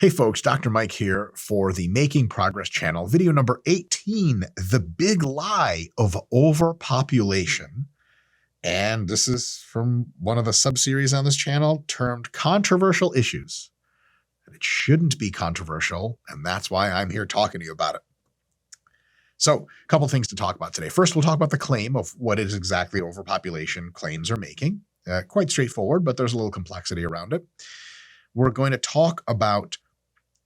Hey folks, Dr. Mike here for the Making Progress channel, video number 18, The Big Lie of Overpopulation. And this is from one of the sub-series on this channel termed Controversial Issues. And it shouldn't be controversial, and that's why I'm here talking to you about it. So, a couple things to talk about today. First, we'll talk about the claim of what is exactly overpopulation claims are making. Quite straightforward, but there's a little complexity around it. We're going to talk about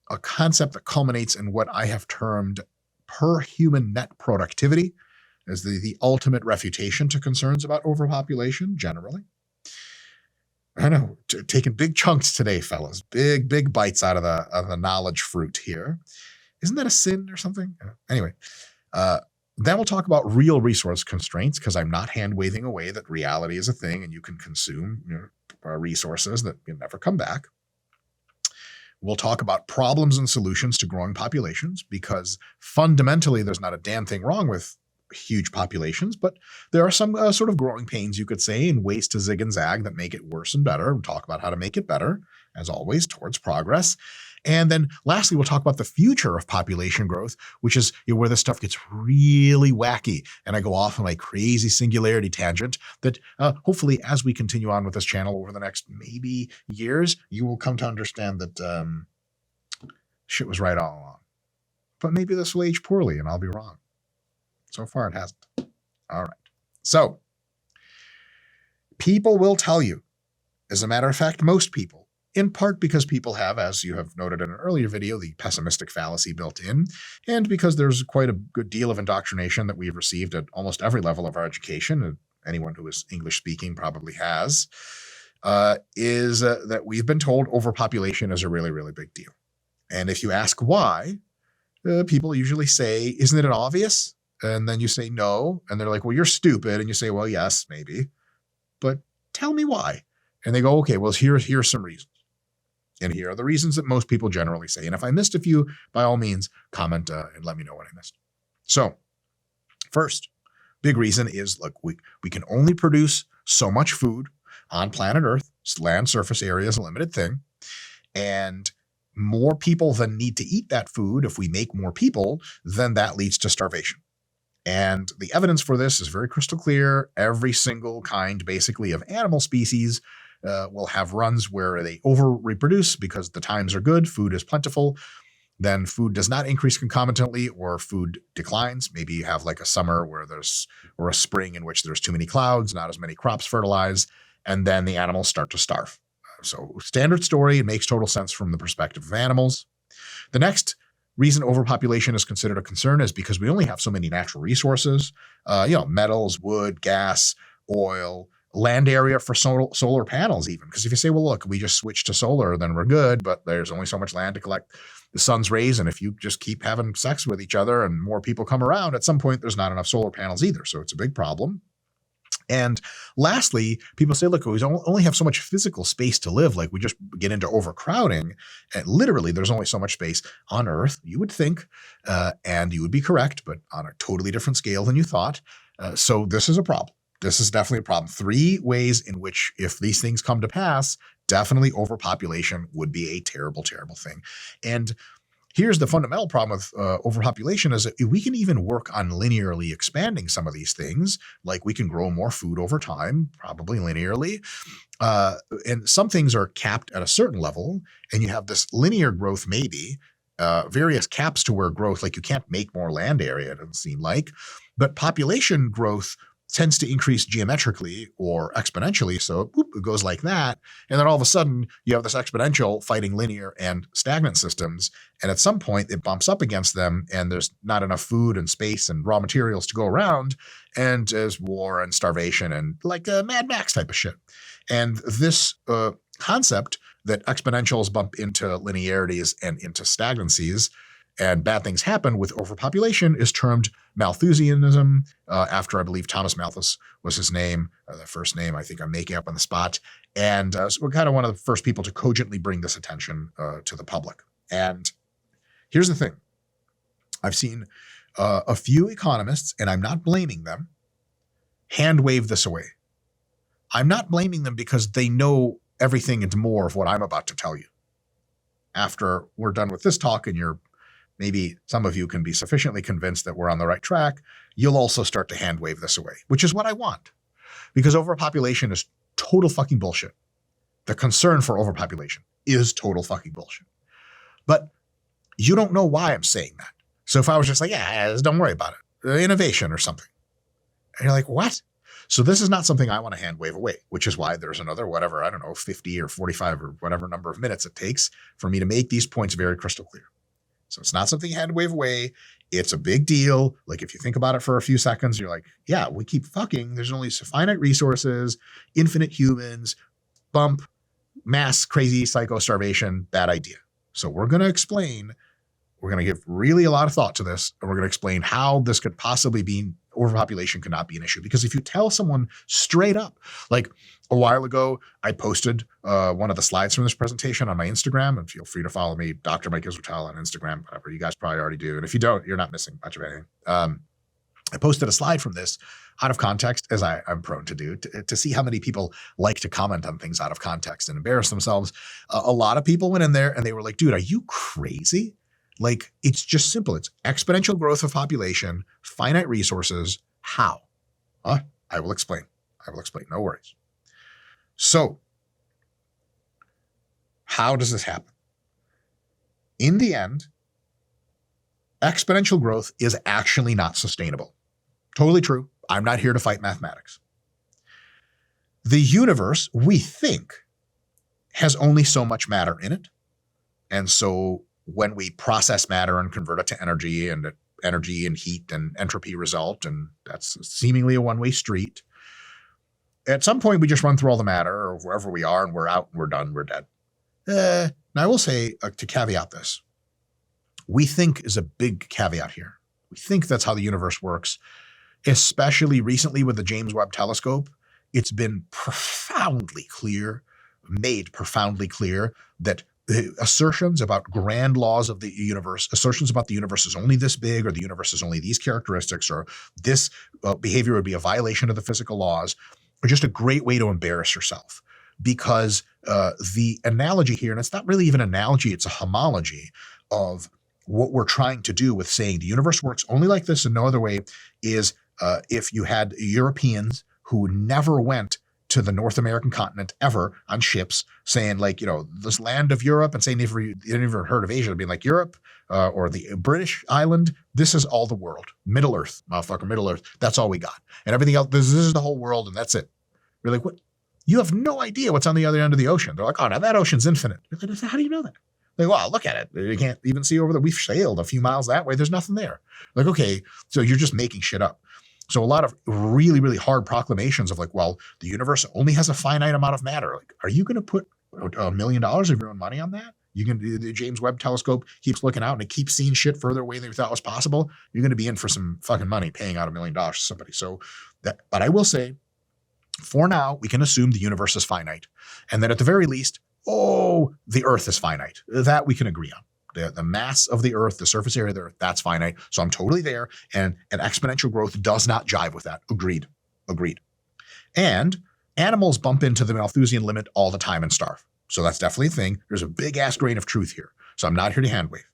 a concept that culminates in what I have termed per human net productivity as the ultimate refutation to concerns about overpopulation generally. I know, taking big chunks today, fellas. Big bites out of the knowledge fruit here. Isn't that a sin or something? Anyway, then we'll talk about real resource constraints, because I'm not hand-waving away that reality is a thing and you can consume resources that never come back. We'll talk about problems and solutions to growing populations, because fundamentally there's not a damn thing wrong with huge populations, but there are some sort of growing pains, you could say, and ways to zig and zag that make it worse and better. We'll talk about how to make it better, as always, towards progress. And then lastly, we'll talk about the future of population growth, which is where this stuff gets really wacky. And I go off on my crazy singularity tangent that hopefully as we continue on with this channel over the next maybe years, you will come to understand that shit was right all along. But maybe this will age poorly and I'll be wrong. So far it hasn't. All right. So people will tell you, as a matter of fact, most people, in part because people have, as you have noted in an earlier video, the pessimistic fallacy built in, and because there's quite a good deal of indoctrination that we've received at almost every level of our education, and anyone who is English speaking probably has, is that we've been told overpopulation is a really, really big deal. And if you ask why, people usually say, isn't it obvious? And then you say no, and they're like, well, you're stupid. And you say, well, yes, maybe, but tell me why. And they go, okay, well, here's some reasons. And here are the reasons that most people generally say. And if I missed a few, by all means, comment and let me know what I missed. So first, big reason is, look, we can only produce so much food on planet Earth. Land surface area is a limited thing. And more people than need to eat that food, if we make more people, then that leads to starvation. And the evidence for this is very crystal clear. Every single kind, basically, of animal species will have runs where they over-reproduce because the times are good, food is plentiful, then food does not increase concomitantly or food declines. Maybe you have like a summer or a spring in which there's too many clouds, not as many crops fertilize, and then the animals start to starve. So standard story, it makes total sense from the perspective of animals. The next reason overpopulation is considered a concern is because we only have so many natural resources, metals, wood, gas, oil, land area for solar panels even. Because if you say, well, look, we just switch to solar, then we're good, but there's only so much land to collect the sun's rays. And if you just keep having sex with each other and more people come around, at some point, there's not enough solar panels either. So it's a big problem. And lastly, people say, look, we only have so much physical space to live. Like we just get into overcrowding. And literally, there's only so much space on Earth, you would think, and you would be correct, but on a totally different scale than you thought. So this is a problem. This is definitely a problem. 3 ways in which, if these things come to pass, definitely overpopulation would be a terrible, terrible thing. And here's the fundamental problem with overpopulation is that we can even work on linearly expanding some of these things. Like we can grow more food over time, probably linearly. And some things are capped at a certain level, and you have this linear growth maybe, various caps to where growth, like you can't make more land area, it doesn't seem like. But population growth tends to increase geometrically or exponentially. So it goes like that. And then all of a sudden you have this exponential fighting linear and stagnant systems. And at some point it bumps up against them and there's not enough food and space and raw materials to go around. And there's war and starvation and like a Mad Max type of shit. And this concept that exponentials bump into linearities and into stagnancies and bad things happen with overpopulation is termed Malthusianism, after I believe Thomas Malthus was his name, the first name I think I'm making up on the spot. And so we're kind of one of the first people to cogently bring this attention to the public. And here's the thing. I've seen a few economists, and I'm not blaming them, hand wave this away. I'm not blaming them because they know everything and more of what I'm about to tell you. after we're done with this talk and maybe some of you can be sufficiently convinced that we're on the right track, you'll also start to hand wave this away, which is what I want. Because overpopulation is total fucking bullshit. The concern for overpopulation is total fucking bullshit. But you don't know why I'm saying that. So if I was just like, yeah, don't worry about it, innovation or something. And you're like, what? So this is not something I want to hand wave away, which is why there's another, 50 or 45 or whatever number of minutes it takes for me to make these points very crystal clear. So it's not something you hand wave away. It's a big deal. Like if you think about it for a few seconds, you're like, yeah, we keep fucking. There's only finite resources, infinite humans, bump, mass crazy psycho starvation, bad idea. So we're going to explain, we're going to give really a lot of thought to this, and we're going to explain how this could possibly be, overpopulation could not be an issue. Because if you tell someone straight up, like a while ago, I posted one of the slides from this presentation on my Instagram, and feel free to follow me, Dr. Mike Israetel on Instagram, whatever. You guys probably already do. And if you don't, you're not missing much of anything. I posted a slide from this out of context, as I'm prone to do, to see how many people like to comment on things out of context and embarrass themselves. A lot of people went in there and they were like, dude, are you crazy? Like, it's just simple. It's exponential growth of population, finite resources. How? I will explain. No worries. So, how does this happen? In the end, exponential growth is actually not sustainable. Totally true. I'm not here to fight mathematics. The universe, we think, has only so much matter in it. And so when we process matter and convert it to energy, and energy and heat and entropy result, and that's seemingly a one-way street, at some point we just run through all the matter, or wherever we are, and we're out, and we're done, we're dead. And I will say, to caveat this, we think is a big caveat here. We think that's how the universe works. Especially recently with the James Webb Telescope, it's been made profoundly clear that the assertions about grand laws of the universe, assertions about the universe is only this big, or the universe is only these characteristics, or this behavior would be a violation of the physical laws, are just a great way to embarrass yourself. Because the analogy here, and it's not really even an analogy, it's a homology of what we're trying to do with saying the universe works only like this and no other way, is if you had Europeans who never went to the North American continent ever on ships, saying like, this land of Europe, and saying you never heard of Asia, being like Europe or the British island, this is all the world. Middle Earth, motherfucker, Middle Earth. That's all we got. And everything else, this is the whole world, and that's it. We're like, what? You have no idea what's on the other end of the ocean. They're like, oh, now that ocean's infinite. Like, how do you know that? Like, well, look at it. You can't even see over there. We've sailed a few miles that way. There's nothing there. Like, okay, so you're just making shit up. So a lot of really, really hard proclamations of like, well, the universe only has a finite amount of matter. Like, are you going to put $1 million of your own money on that? The James Webb Telescope keeps looking out and it keeps seeing shit further away than we thought was possible. You're going to be in for some fucking money paying out $1 million to somebody. But I will say, for now, we can assume the universe is finite. And that at the very least, the Earth is finite. That we can agree on. The mass of the Earth, the surface area of the Earth, that's finite. So I'm totally there. And exponential growth does not jive with that. Agreed. And animals bump into the Malthusian limit all the time and starve. So that's definitely a thing. There's a big ass grain of truth here. So I'm not here to hand wave.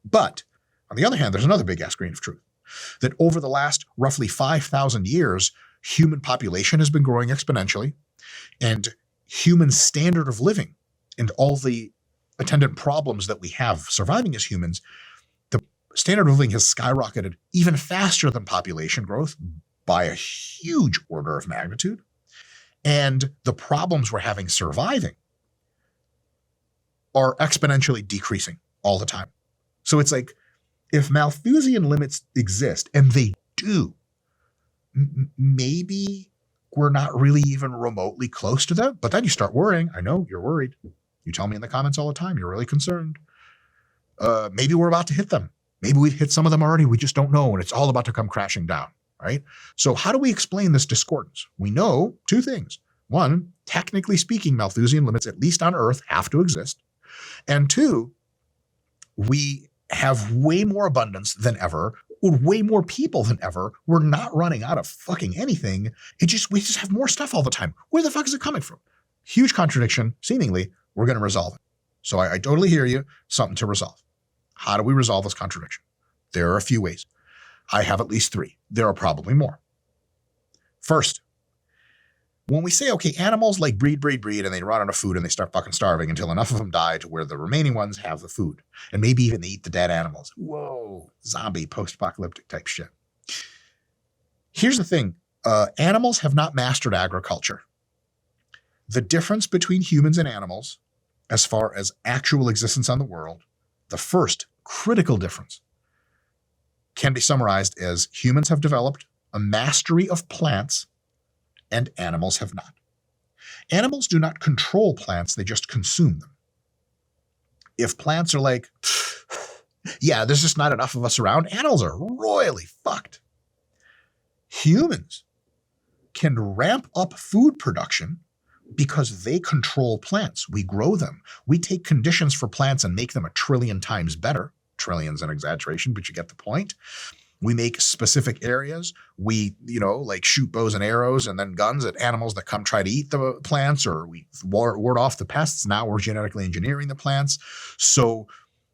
But on the other hand, there's another big ass grain of truth. That over the last roughly 5,000 years, human population has been growing exponentially. And human standard of living and all the attendant problems that we have surviving as humans, the standard of living has skyrocketed even faster than population growth by a huge order of magnitude. And the problems we're having surviving are exponentially decreasing all the time. So it's like, if Malthusian limits exist, and they do, maybe we're not really even remotely close to them. But then you start worrying. I know you're worried. You tell me in the comments all the time, you're really concerned. Maybe we're about to hit them. Maybe we've hit some of them already. We just don't know. And it's all about to come crashing down, right? So how do we explain this discordance? We know two things. One, technically speaking, Malthusian limits, at least on Earth, have to exist. And two, we have way more abundance than ever, way more people than ever. We're not running out of fucking anything. We just have more stuff all the time. Where the fuck is it coming from? Huge contradiction, seemingly. We're going to resolve it. So I totally hear you. Something to resolve. How do we resolve this contradiction? There are a few ways. I have at least three. There are probably more. First, when we say, okay, animals like breed, and they run out of food and they start fucking starving until enough of them die to where the remaining ones have the food. And maybe even they eat the dead animals. Whoa, zombie, post-apocalyptic type shit. Here's the thing. Animals have not mastered agriculture. The difference between humans and animals, as far as actual existence on the world, the first critical difference can be summarized as humans have developed a mastery of plants and animals have not. Animals do not control plants, they just consume them. If plants are like, yeah, there's just not enough of us around, animals are royally fucked. Humans can ramp up food production because they control plants. We grow them. We take conditions for plants and make them 1 trillion times better. Trillion's an exaggeration, but you get the point. We make specific areas. We, like shoot bows and arrows and then guns at animals that come try to eat the plants, or we ward off the pests. Now we're genetically engineering the plants. So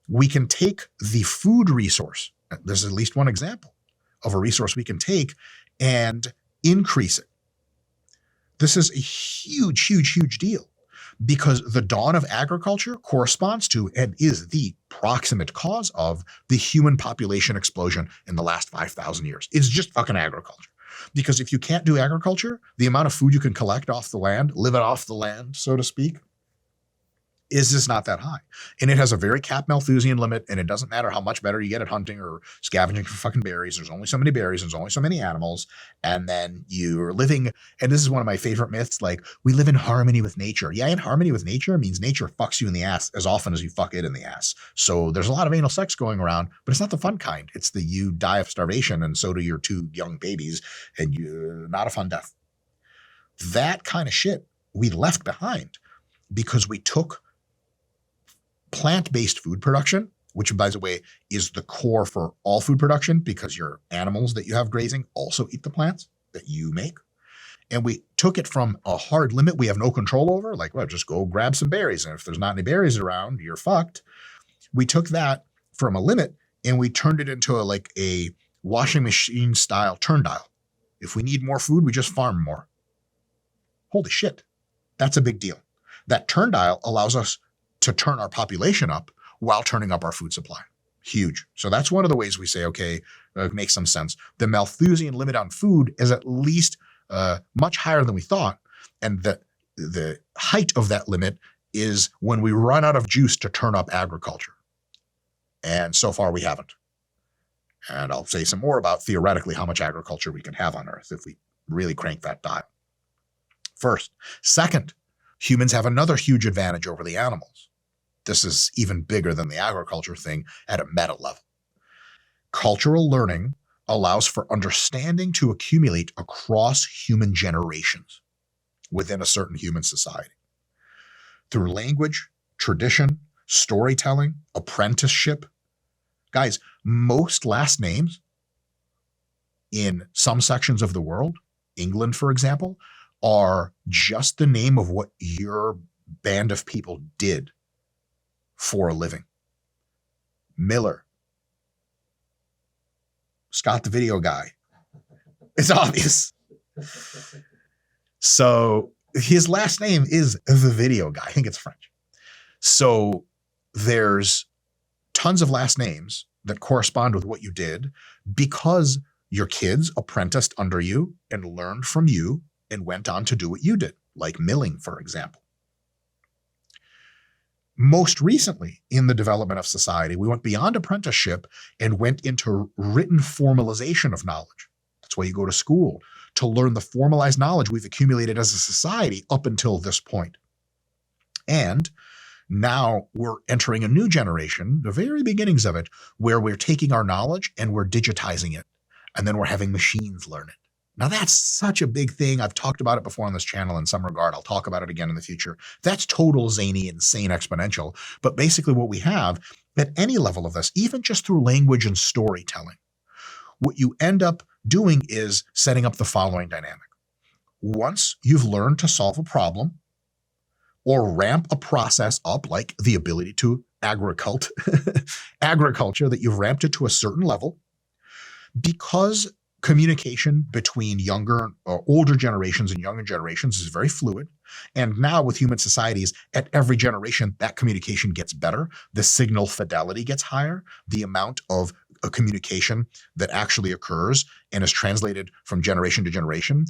we can take the food resource. There's at least one example of a resource we can take and increase it. This is a huge, huge, huge deal, because the dawn of agriculture corresponds to and is the proximate cause of the human population explosion in the last 5,000 years. It's just fucking agriculture. Because if you can't do agriculture, the amount of food you can collect off the land, live it off the land, so to speak, is just not that high. And it has a very capped Malthusian limit, and it doesn't matter how much better you get at hunting or scavenging for fucking berries. There's only so many berries, there's only so many animals, and then you're living, and this is one of my favorite myths, like, we live in harmony with nature. Yeah, in harmony with nature means nature fucks you in the ass as often as you fuck it in the ass. So there's a lot of anal sex going around, but it's not the fun kind. It's the you die of starvation, and so do your 2 young babies, and you're not a fun death. That kind of shit we left behind because we took plant-based food production, which, by the way, is the core for all food production, because your animals that you have grazing also eat the plants that you make. And we took it from a hard limit we have no control over, like, well, just go grab some berries, and if there's not any berries around, you're fucked. We took that from a limit and we turned it into a washing machine style turn dial. If we need more food, we just farm more. Holy shit, that's a big deal. That turn dial allows us to turn our population up while turning up our food supply. Huge. So that's one of the ways we say, okay, it makes some sense. The Malthusian limit on food is at least much higher than we thought. And the height of that limit is when we run out of juice to turn up agriculture. And so far we haven't. And I'll say some more about theoretically how much agriculture we can have on Earth if we really crank that dial. First. Second, humans have another huge advantage over the animals. This is even bigger than the agriculture thing at a meta level. Cultural learning allows for understanding to accumulate across human generations within a certain human society. Through language, tradition, storytelling, apprenticeship. Guys, most last names in some sections of the world, England, for example, are just the name of what your band of people did for a living. Miller, Scott the video guy. It's obvious. So his last name is the video guy. I think it's French. So there's tons of last names that correspond with what you did because your kids apprenticed under you and learned from you and went on to do what you did, like milling, for example. Most recently, in the development of society, we went beyond apprenticeship and went into written formalization of knowledge. That's why you go to school, to learn the formalized knowledge we've accumulated as a society up until this point. And now we're entering a new generation, the very beginnings of it, where we're taking our knowledge and we're digitizing it. And then we're having machines learn it. Now, that's such a big thing. I've talked about it before on this channel in some regard. I'll talk about it again in the future. That's total zany, insane exponential. But basically what we have at any level of this, even just through language and storytelling, what you end up doing is setting up the following dynamic. Once you've learned to solve a problem, or ramp a process up, like the ability to agriculture that you've ramped it to a certain level, because communication between younger or older generations and younger generations is very fluid. And now with human societies, at every generation, that communication gets better. The signal fidelity gets higher. The amount of communication that actually occurs and is translated from generation to generation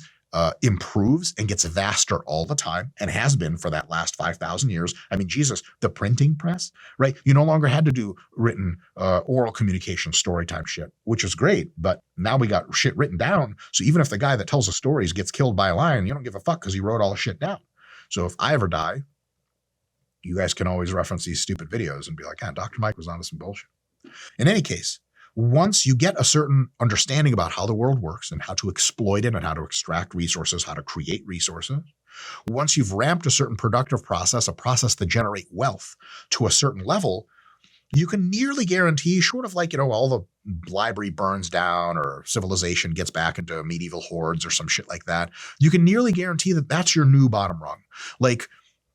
improves and gets vaster all the time, and has been for that last 5,000 years. I mean, Jesus, the printing press, right? You no longer had to do written oral communication story time shit, which is great. But now we got shit written down. So even if the guy that tells the stories gets killed by a lion, you don't give a fuck because he wrote all the shit down. So if I ever die, you guys can always reference these stupid videos and be like, Dr. Mike was onto some bullshit. In any case, once you get a certain understanding about how the world works and how to exploit it and how to extract resources, how to create resources, once you've ramped a certain productive process, a process to generate wealth to a certain level, you can nearly guarantee, short of like, all the library burns down or civilization gets back into medieval hordes or some shit like that, you can nearly guarantee that that's your new bottom rung. Like,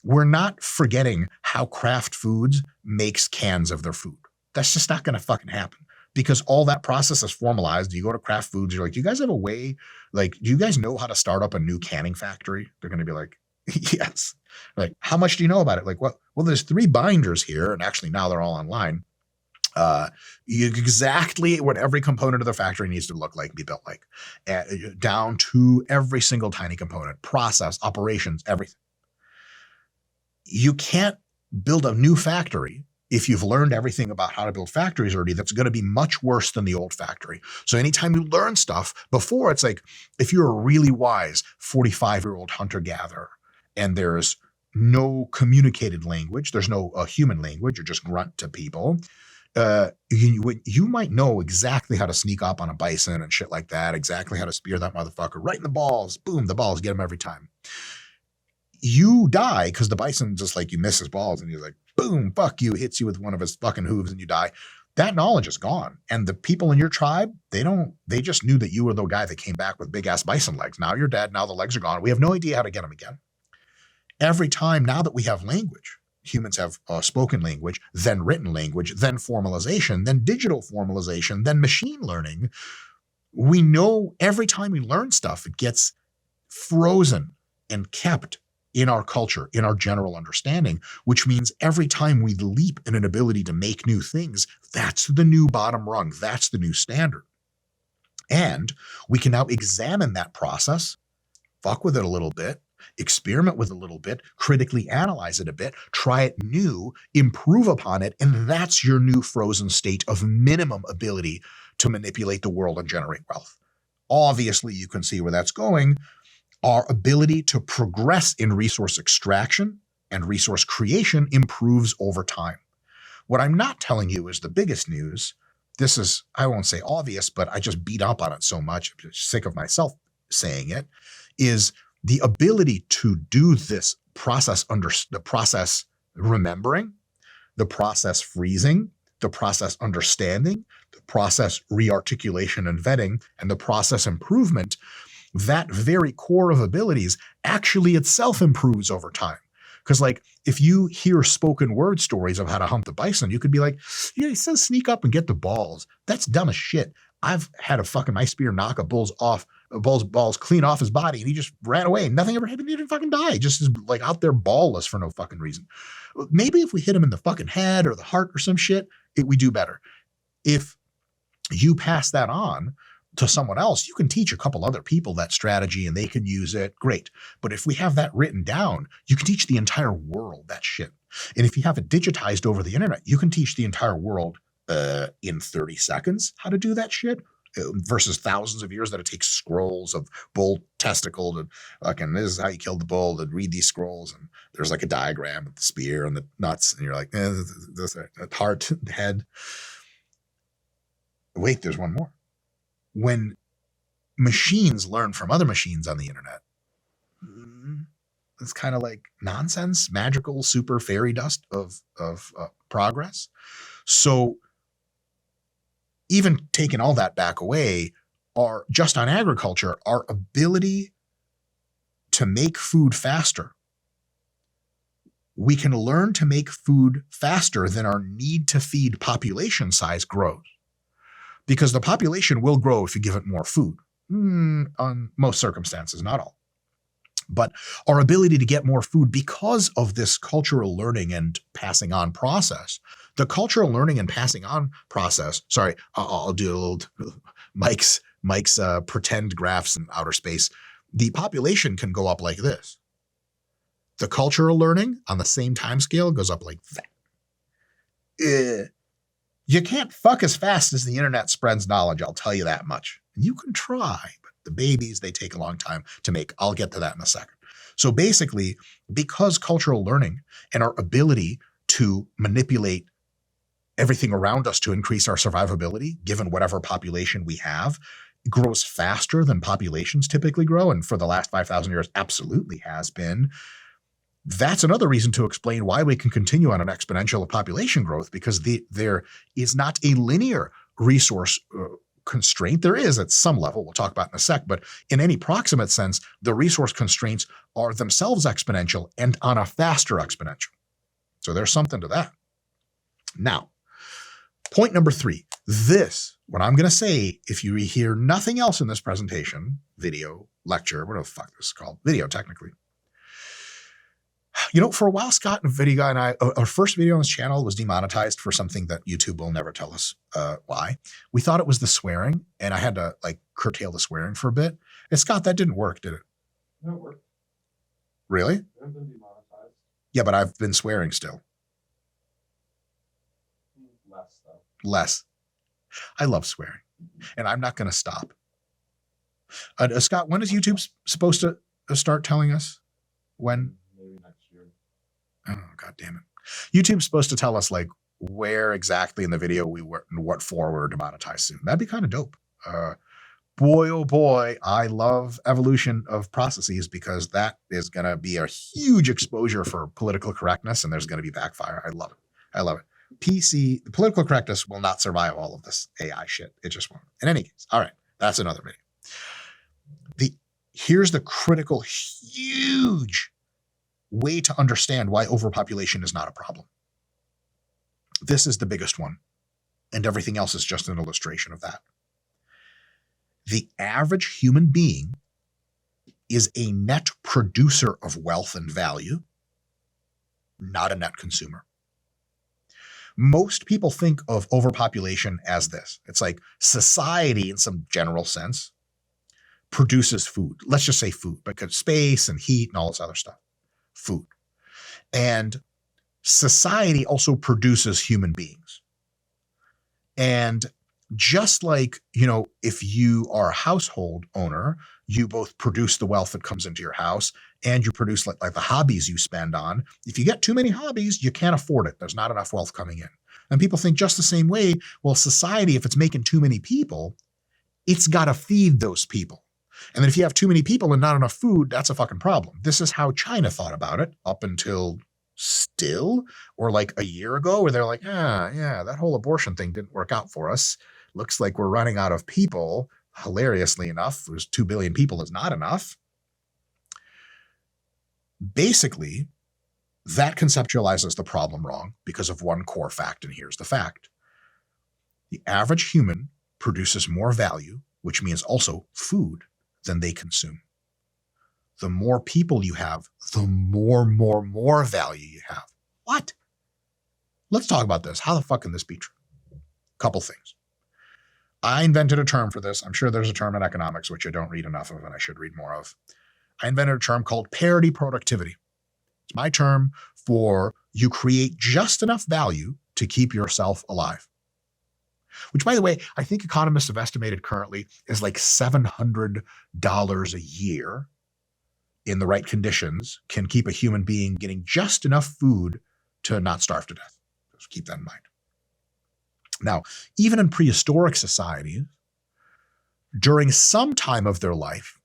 we're not forgetting how Kraft Foods makes cans of their food. That's just not going to fucking happen. Because all that process is formalized. You go to Kraft Foods, you're like, do you guys have a way? Like, do you guys know how to start up a new canning factory? They're going to be like, yes. Like, how much do you know about it? Like, well, there's 3 binders here. And actually now they're all online. Exactly what every component of the factory needs to look like, be built like, down to every single tiny component, process, operations, everything. You can't build a new factory if you've learned everything about how to build factories already. That's going to be much worse than the old factory. So anytime you learn stuff before, it's like, if you're a really wise 45-year-old hunter-gatherer and there's no communicated language, there's no human language, you're just grunt to people, you might know exactly how to sneak up on a bison and shit like that, exactly how to spear that motherfucker right in the balls. Boom, the balls, get him every time. You die because the bison just like, you miss his balls and you're like, boom, fuck you, hits you with one of his fucking hooves and you die. That knowledge is gone. And the people in your tribe, they just knew that you were the guy that came back with big ass bison legs. Now you're dead. Now the legs are gone. We have no idea how to get them again. Every time now that we have language, humans have spoken language, then written language, then formalization, then digital formalization, then machine learning. We know every time we learn stuff, it gets frozen and kept in our culture, in our general understanding, which means every time we leap in an ability to make new things, that's the new bottom rung. That's the new standard. And we can now examine that process, fuck with it a little bit, experiment with it a little bit, critically analyze it a bit, try it new, improve upon it, and that's your new frozen state of minimum ability to manipulate the world and generate wealth. Obviously, you can see where that's going. Our ability to progress in resource extraction and resource creation improves over time. What I'm not telling you is the biggest news. This is, I won't say obvious, but I just beat up on it so much, I'm just sick of myself saying it, is the ability to do this process the process remembering, the process freezing, the process understanding, the process rearticulation and vetting, and the process improvement. That very core of abilities actually itself improves over time. Because like, if you hear spoken word stories of how to hunt the bison, you could be like, yeah, he says sneak up and get the balls. That's dumb as shit. I've had a fucking my spear knock a bull's balls clean off his body and he just ran away. Nothing ever happened. He didn't fucking die. Just is like out there ballless for no fucking reason. Maybe if we hit him in the fucking head or the heart or some shit, we do better. If you pass that on to someone else, you can teach a couple other people that strategy and they can use it. Great. But if we have that written down, you can teach the entire world that shit. And if you have it digitized over the internet, you can teach the entire world in 30 seconds how to do that shit versus thousands of years that it takes scrolls of bull testicle to fucking, this is how you killed the bull, and read these scrolls. And there's like a diagram of the spear and the nuts. And you're like, this heart, head. Wait, there's one more. When machines learn from other machines on the internet, it's kind of like nonsense, magical, super fairy dust of progress. So even taking all that back away, just on agriculture, our ability to make food faster we can learn to make food faster than our need to feed population size grows. Because the population will grow if you give it more food, on most circumstances, not all. But our ability to get more food because of this cultural learning and passing on process, the cultural learning and passing on process, sorry, I'll do a little Mike's pretend graphs in outer space. The population can go up like this. The cultural learning on the same time scale goes up like that. You can't fuck as fast as the internet spreads knowledge, I'll tell you that much. You can try, but the babies, they take a long time to make. I'll get to that in a second. So basically, because cultural learning and our ability to manipulate everything around us to increase our survivability, given whatever population we have, grows faster than populations typically grow, and for the last 5,000 years absolutely has been, that's another reason to explain why we can continue on an exponential of population growth, because there is not a linear resource constraint. There is at some level, we'll talk about in a sec, but in any proximate sense, the resource constraints are themselves exponential and on a faster exponential. So there's something to that. Now, point number 3, what I'm going to say, if you hear nothing else in this presentation, video, lecture, whatever the fuck this is called, video technically. You know, for a while, Scott and Video Guy and I, our first video on this channel was demonetized for something that YouTube will never tell us why. We thought it was the swearing, and I had to curtail the swearing for a bit. And Scott, that didn't work, did it? No, it worked. Really? It hasn't been demonetized. Yeah, but I've been swearing still. Less, though. Less. I love swearing, and I'm not going to stop. Scott, when is YouTube supposed to start telling us? When? Maybe next year. Oh, God damn it. YouTube's supposed to tell us where exactly in the video we were and what for we're demonetized soon. That'd be kind of dope. Boy, oh boy, I love evolution of processes, because that is going to be a huge exposure for political correctness, and there's going to be backfire. I love it. I love it. The political correctness will not survive all of this AI shit. It just won't. In any case, all right, that's another video. Here's the critical, huge way to understand why overpopulation is not a problem. This is the biggest one, and everything else is just an illustration of that. The average human being is a net producer of wealth and value, not a net consumer. Most people think of overpopulation as this. It's like society, in some general sense, produces food. Let's just say food, because space and heat and all this other stuff. Food. And society also produces human beings. And just like, if you are a household owner, you both produce the wealth that comes into your house, and you produce like the hobbies you spend on. If you get too many hobbies, you can't afford it. There's not enough wealth coming in. And people think just the same way, well, society, if it's making too many people, it's got to feed those people. And then if you have too many people and not enough food, that's a fucking problem. This is how China thought about it up until a year ago, where they're like, yeah, that whole abortion thing didn't work out for us. Looks like we're running out of people. Hilariously enough, there's 2 billion people is not enough. Basically, that conceptualizes the problem wrong because of one core fact, and here's the fact. The average human produces more value, which means also food, than they consume. The more people you have, the more value you have. What? Let's talk about this. How the fuck can this be true? Couple things. I invented a term for this. I'm sure there's a term in economics, which I don't read enough of and I should read more of. I invented a term called parity productivity. It's my term for you create just enough value to keep yourself alive. Which, by the way, I think economists have estimated currently is like $700 a year in the right conditions can keep a human being getting just enough food to not starve to death. Just keep that in mind. Now, even in prehistoric societies, during some time of their life,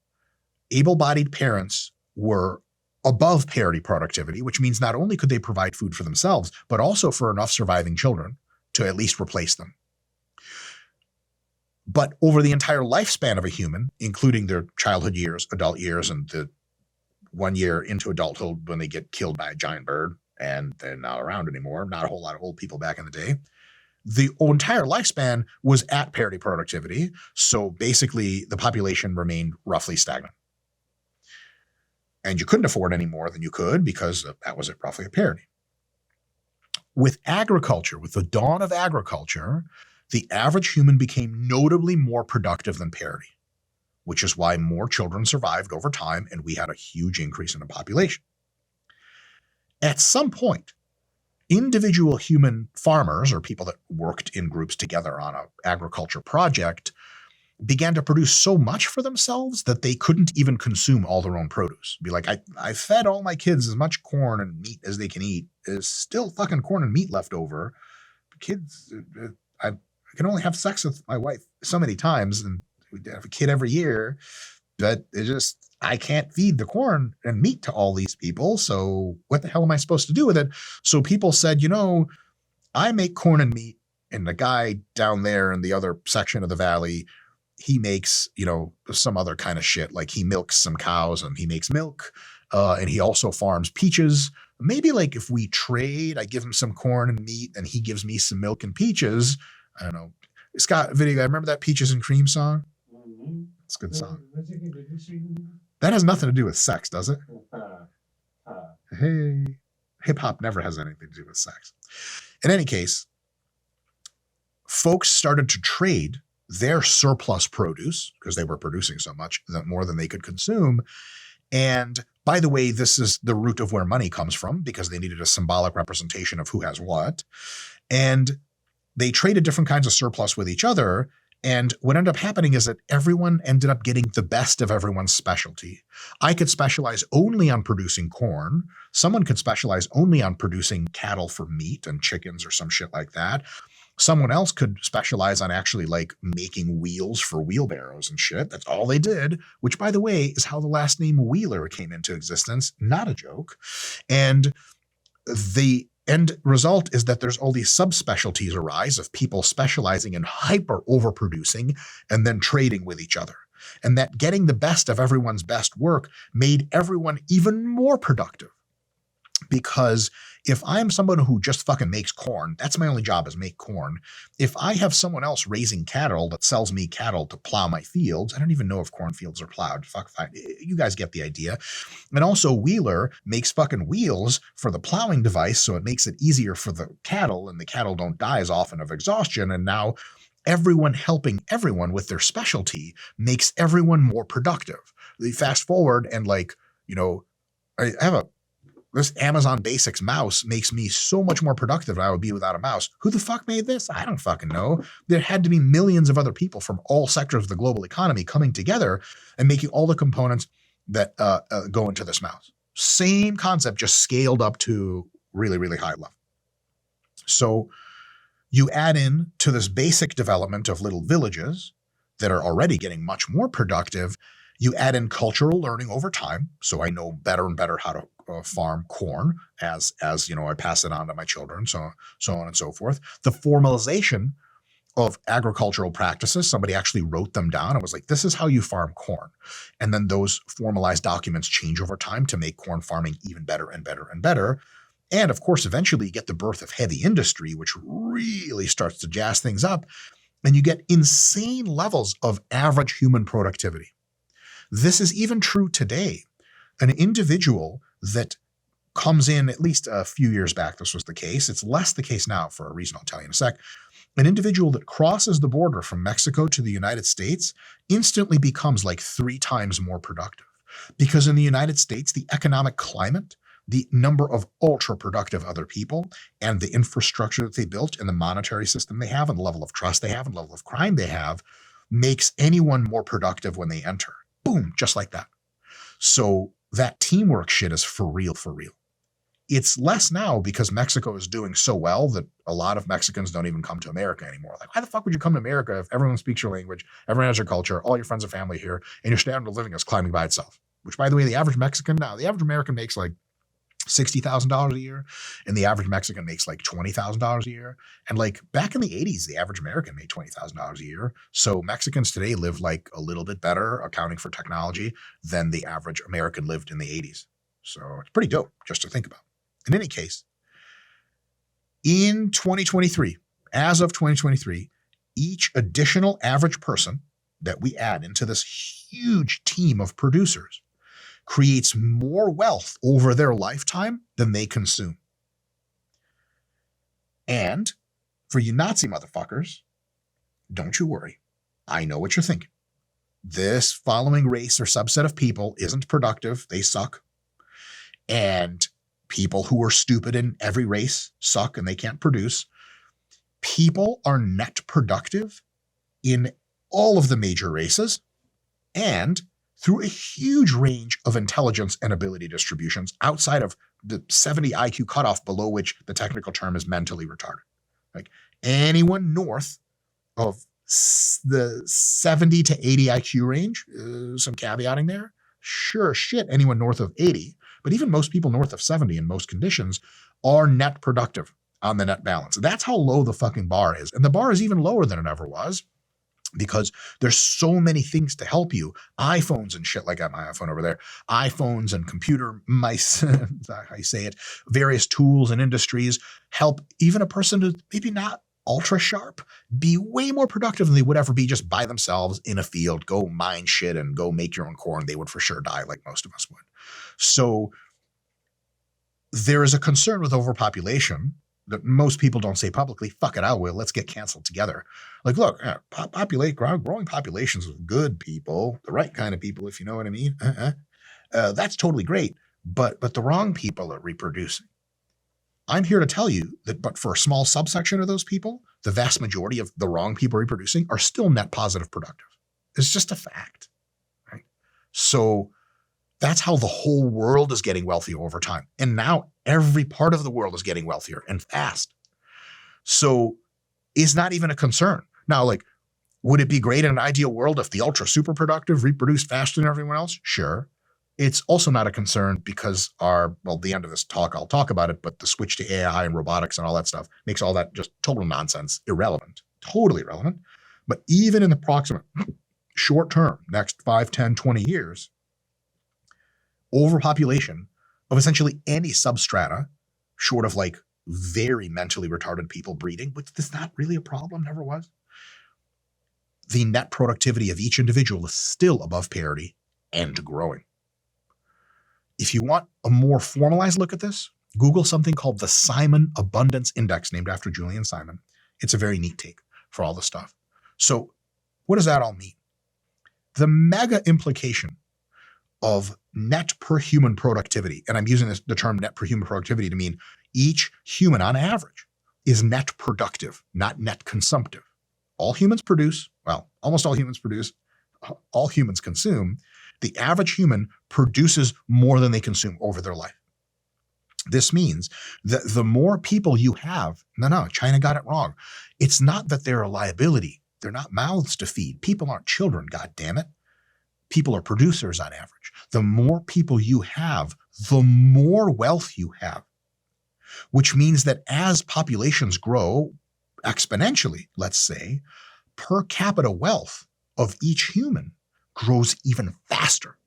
able-bodied parents were above parity productivity, which means not only could they provide food for themselves, but also for enough surviving children to at least replace them. But over the entire lifespan of a human, including their childhood years, adult years, and the 1 year into adulthood when they get killed by a giant bird, and they're not around anymore. Not a whole lot of old people back in the day. The entire lifespan was at parity productivity. So basically, the population remained roughly stagnant. And you couldn't afford any more than you could because that was at roughly a parity. With agriculture, with the dawn of agriculture, the average human became notably more productive than parity, which is why more children survived over time and we had a huge increase in the population. At some point, individual human farmers, or people that worked in groups together on an agriculture project, began to produce so much for themselves that they couldn't even consume all their own produce. Be like, I fed all my kids as much corn and meat as they can eat. There's still fucking corn and meat left over. Kids, I can only have sex with my wife so many times, and we have a kid every year, but I can't feed the corn and meat to all these people. So what the hell am I supposed to do with it? So people said, I make corn and meat, and the guy down there in the other section of the valley, he makes, some other kind of shit. Like he milks some cows and he makes milk. And he also farms peaches. Maybe like if we trade, I give him some corn and meat and he gives me some milk and peaches. I don't know. Scott, video, I remember that Peaches and Cream song? Mm-hmm. It's a good song. That has nothing to do with sex, does it? Hey, hip hop never has anything to do with sex. In any case, folks started to trade their surplus produce because they were producing so much, more than they could consume. And by the way, this is the root of where money comes from because they needed a symbolic representation of who has what. And they traded different kinds of surplus with each other. And what ended up happening is that everyone ended up getting the best of everyone's specialty. I could specialize only on producing corn. Someone could specialize only on producing cattle for meat and chickens or some shit like that. Someone else could specialize on actually like making wheels for wheelbarrows and shit. That's all they did, which by the way is how the last name Wheeler came into existence. Not a joke. And the end result is that there's all these subspecialties arise of people specializing in hyper overproducing and then trading with each other. And that getting the best of everyone's best work made everyone even more productive. Because if I'm someone who just fucking makes corn, that's my only job is make corn. If I have someone else raising cattle that sells me cattle to plow my fields, I don't even know if cornfields are plowed. Fuck, fine. You guys get the idea. And also Wheeler makes fucking wheels for the plowing device, so it makes it easier for the cattle, and the cattle don't die as often of exhaustion. And now everyone helping everyone with their specialty makes everyone more productive. Fast forward and I have this Amazon Basics mouse makes me so much more productive than I would be without a mouse. Who the fuck made this? I don't fucking know. There had to be millions of other people from all sectors of the global economy coming together and making all the components that go into this mouse. Same concept, just scaled up to really, really high level. So you add in to this basic development of little villages that are already getting much more productive. You add in cultural learning over time. So I know better and better how to farm corn as I pass it on to my children, so on and so forth. The formalization of agricultural practices, somebody actually wrote them down and was like, this is how you farm corn. And then those formalized documents change over time to make corn farming even better and better and better. And of course, eventually you get the birth of heavy industry, which really starts to jazz things up. And you get insane levels of average human productivity. This is even true today. An individual that comes in, at least a few years back, this was the case. It's less the case now for a reason I'll tell you in a sec. An individual that crosses the border from Mexico to the United States instantly becomes like 3 times more productive. Because in the United States, the economic climate, the number of ultra productive other people, and the infrastructure that they built, and the monetary system they have, and the level of trust they have, and the level of crime they have, makes anyone more productive when they enter. Boom, just like that. So that teamwork shit is for real, for real. It's less now because Mexico is doing so well that a lot of Mexicans don't even come to America anymore. Like, why the fuck would you come to America if everyone speaks your language, everyone has your culture, all your friends and family here, and your standard of living is climbing by itself? Which, by the way, the average American makes like $60,000 a year, and the average Mexican makes like $20,000 a year. And like back in the 80s, the average American made $20,000 a year. So Mexicans today live like a little bit better, accounting for technology, than the average American lived in the 80s. So it's pretty dope just to think about. In any case, in 2023, as of 2023, each additional average person that we add into this huge team of producers creates more wealth over their lifetime than they consume. And for you Nazi motherfuckers, don't you worry. I know what you're thinking. This following race or subset of people isn't productive. They suck. And people who are stupid in every race suck and they can't produce. People are net productive in all of the major races and through a huge range of intelligence and ability distributions outside of the 70 IQ cutoff below which the technical term is mentally retarded. Like anyone north of the 70 to 80 IQ range, some caveating there, sure shit, anyone north of 80, but even most people north of 70 in most conditions are net productive on the net balance. That's how low the fucking bar is. And the bar is even lower than it ever was because there's so many things to help you. iPhones and shit, like I got my iPhone over there, iPhones and computer mice, I say it, various tools and industries help even a person who's maybe not ultra sharp be way more productive than they would ever be just by themselves in a field, go mine shit and go make your own corn. They would for sure die like most of us would. So there is a concern with overpopulation that most people don't say publicly. Fuck it, I will. Let's get canceled together. Like, look, growing populations of good people, the right kind of people, if you know what I mean. That's totally great. But the wrong people are reproducing. I'm here to tell you that, but for a small subsection of those people, the vast majority of the wrong people reproducing are still net positive productive. It's just a fact, right? So that's how the whole world is getting wealthier over time. And now every part of the world is getting wealthier and fast. So it's not even a concern. Now, like, would it be great in an ideal world if the ultra super productive reproduced faster than everyone else? Sure. It's also not a concern because the end of this talk, I'll talk about it, but the switch to AI and robotics and all that stuff makes all that just total nonsense, irrelevant, totally irrelevant. But even in the proximate short term, next 5, 10, 20 years, overpopulation of essentially any substrata, short of like very mentally retarded people breeding, which is not really a problem, never was, the net productivity of each individual is still above parity and growing. If you want a more formalized look at this, Google something called the Simon Abundance Index, named after Julian Simon. It's a very neat take for all this stuff. So what does that all mean? The mega implication of net per human productivity, and I'm using the term net per human productivity to mean each human on average is net productive, not net consumptive. All humans produce, well, almost all humans produce, all humans consume. The average human produces more than they consume over their life. This means that the more people you have, no, China got it wrong. It's not that they're a liability. They're not mouths to feed. People aren't children, God damn it. People are producers on average. The more people you have, the more wealth you have, which means that as populations grow exponentially, let's say, per capita wealth of each human grows even faster.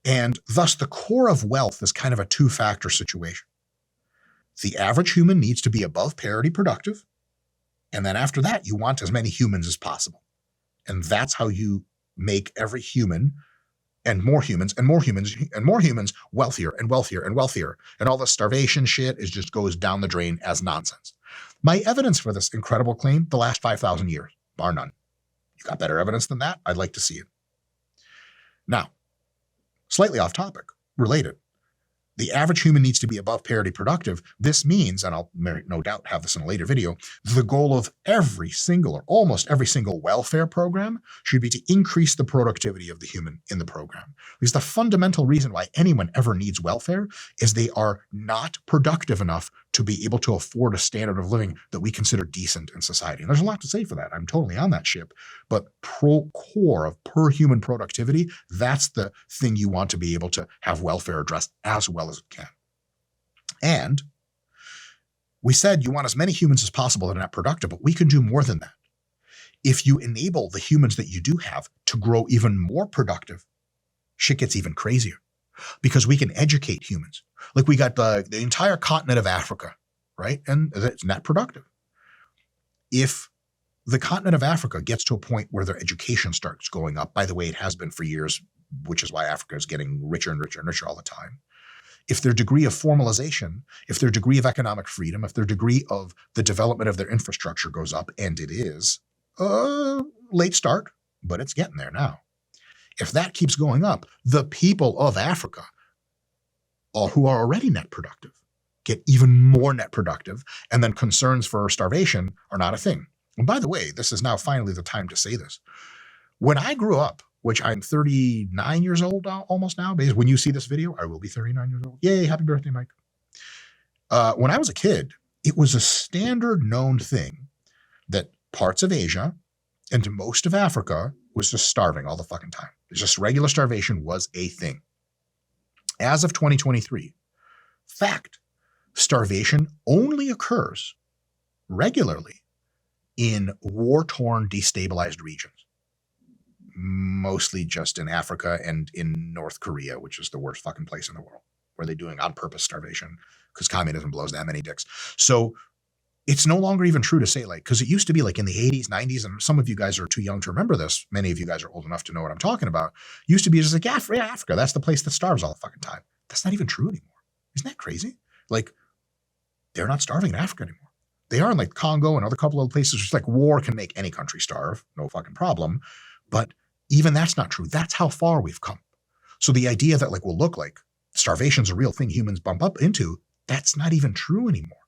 And thus the core of wealth is kind of a two-factor situation. The average human needs to be above parity productive. And then after that, you want as many humans as possible. And that's how you make every human and more humans and more humans and more humans wealthier and wealthier and wealthier. And all the starvation shit just goes down the drain as nonsense. My evidence for this incredible claim, the last 5,000 years, bar none. You got better evidence than that? I'd like to see it. Now, slightly off topic, related. The average human needs to be above parity productive. This means, and I'll no doubt have this in a later video, the goal of every single or almost every single welfare program should be to increase the productivity of the human in the program. Because the fundamental reason why anyone ever needs welfare is they are not productive enough to be able to afford a standard of living that we consider decent in society. And there's a lot to say for that. I'm totally on that ship. But core of per human productivity, that's the thing you want to be able to have welfare addressed as well as it can. And we said you want as many humans as possible that are not productive, but we can do more than that. If you enable the humans that you do have to grow even more productive, shit gets even crazier. because we can educate humans. Like we got the entire continent of Africa, right? And it's net productive. If the continent of Africa gets to a point where their education starts going up, by the way, it has been for years, which is why Africa is getting richer and richer and richer all the time. If their degree of formalization, if their degree of economic freedom, if their degree of the development of their infrastructure goes up, and it is, late start, but it's getting there now. If that keeps going up, the people of Africa, who are already net productive, get even more net productive, and then concerns for starvation are not a thing. And by the way, this is now finally the time to say this. When I grew up, which I'm 39 years old almost now, because when you see this video, I will be 39 years old. Yay, happy birthday, Mike. When I was a kid, it was a standard known thing that parts of Asia and most of Africa was just starving all the fucking time. Just regular starvation was a thing. As of 2023, fact, starvation only occurs regularly in war-torn, destabilized regions. Mostly just in Africa and in North Korea, which is the worst fucking place in the world, where they're doing on purpose starvation because communism blows that many dicks. So it's no longer even true to say like, because it used to be like in the 80s, 90s, and some of you guys are too young to remember this. Many of you guys are old enough to know what I'm talking about. Used to be just like, yeah, Africa, that's the place that starves all the fucking time. That's not even true anymore. Isn't that crazy? Like, they're not starving in Africa anymore. They are in like Congo and other couple of places. Just like war can make any country starve, no fucking problem. But even that's not true. That's how far we've come. So the idea that like, well, look, like starvation's a real thing humans bump up into, that's not even true anymore,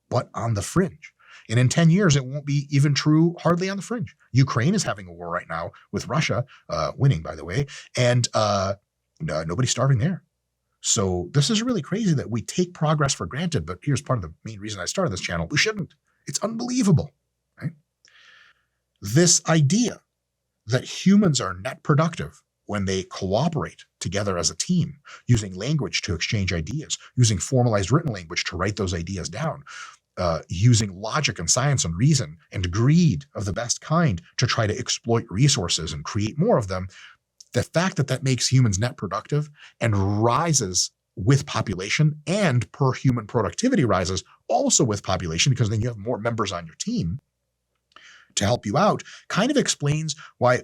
but on the fringe. And in 10 years, it won't be even true hardly on the fringe. Ukraine is having a war right now with Russia, winning, by the way, and nobody's starving there. So this is really crazy that we take progress for granted, but here's part of the main reason I started this channel. We shouldn't. It's unbelievable, right? This idea that humans are net productive when they cooperate together as a team, using language to exchange ideas, using formalized written language to write those ideas down, using logic and science and reason and greed of the best kind to try to exploit resources and create more of them. The fact that that makes humans net productive and rises with population, and per human productivity rises also with population, because then you have more members on your team to help you out, kind of explains why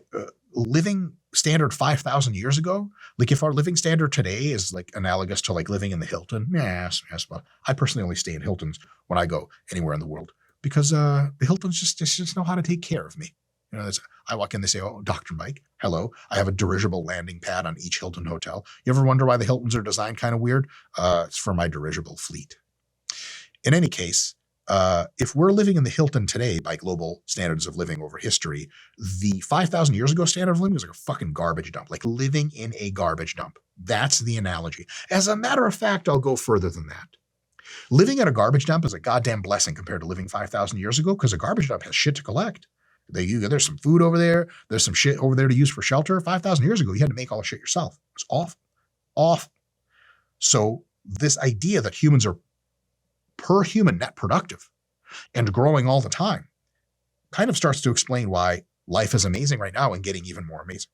living standard 5,000 years ago, like if our living standard today is like analogous to like living in the Hilton, yes, but I personally only stay in Hiltons when I go anywhere in the world, because the Hiltons just know how to take care of me. You know, I walk in, they say, oh, Dr. Mike, hello. I have a dirigible landing pad on each Hilton hotel. You ever wonder why the Hiltons are designed kind of weird? It's for my dirigible fleet. In any case, if we're living in the Hilton today by global standards of living over history, the 5,000 years ago standard of living was like a fucking garbage dump, like living in a garbage dump. That's the analogy. As a matter of fact, I'll go further than that. Living in a garbage dump is a goddamn blessing compared to living 5,000 years ago, because a garbage dump has shit to collect. There's some food over there. There's some shit over there to use for shelter. 5,000 years ago, you had to make all the shit yourself. It was awful. Awful. So this idea that humans are per human net productive and growing all the time kind of starts to explain why life is amazing right now and getting even more amazing.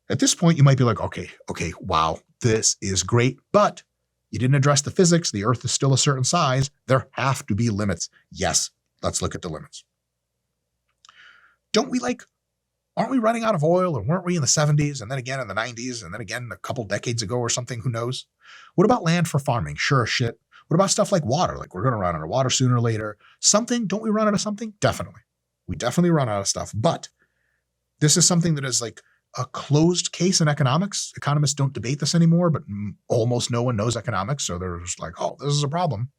At this point, you might be like, okay, wow, this is great, but you didn't address the physics. The earth is still a certain size. There have to be limits. Yes, let's look at the limits. Aren't we running out of oil, or weren't we in the 70s and then again in the 90s and then again a couple decades ago or something? Who knows? What about land for farming? Sure as shit. What about stuff like water? Like, we're going to run out of water sooner or later. Something, don't we run out of something? Definitely. We definitely run out of stuff. But this is something that is like a closed case in economics. Economists don't debate this anymore, but almost no one knows economics. So they're just like, oh, this is a problem.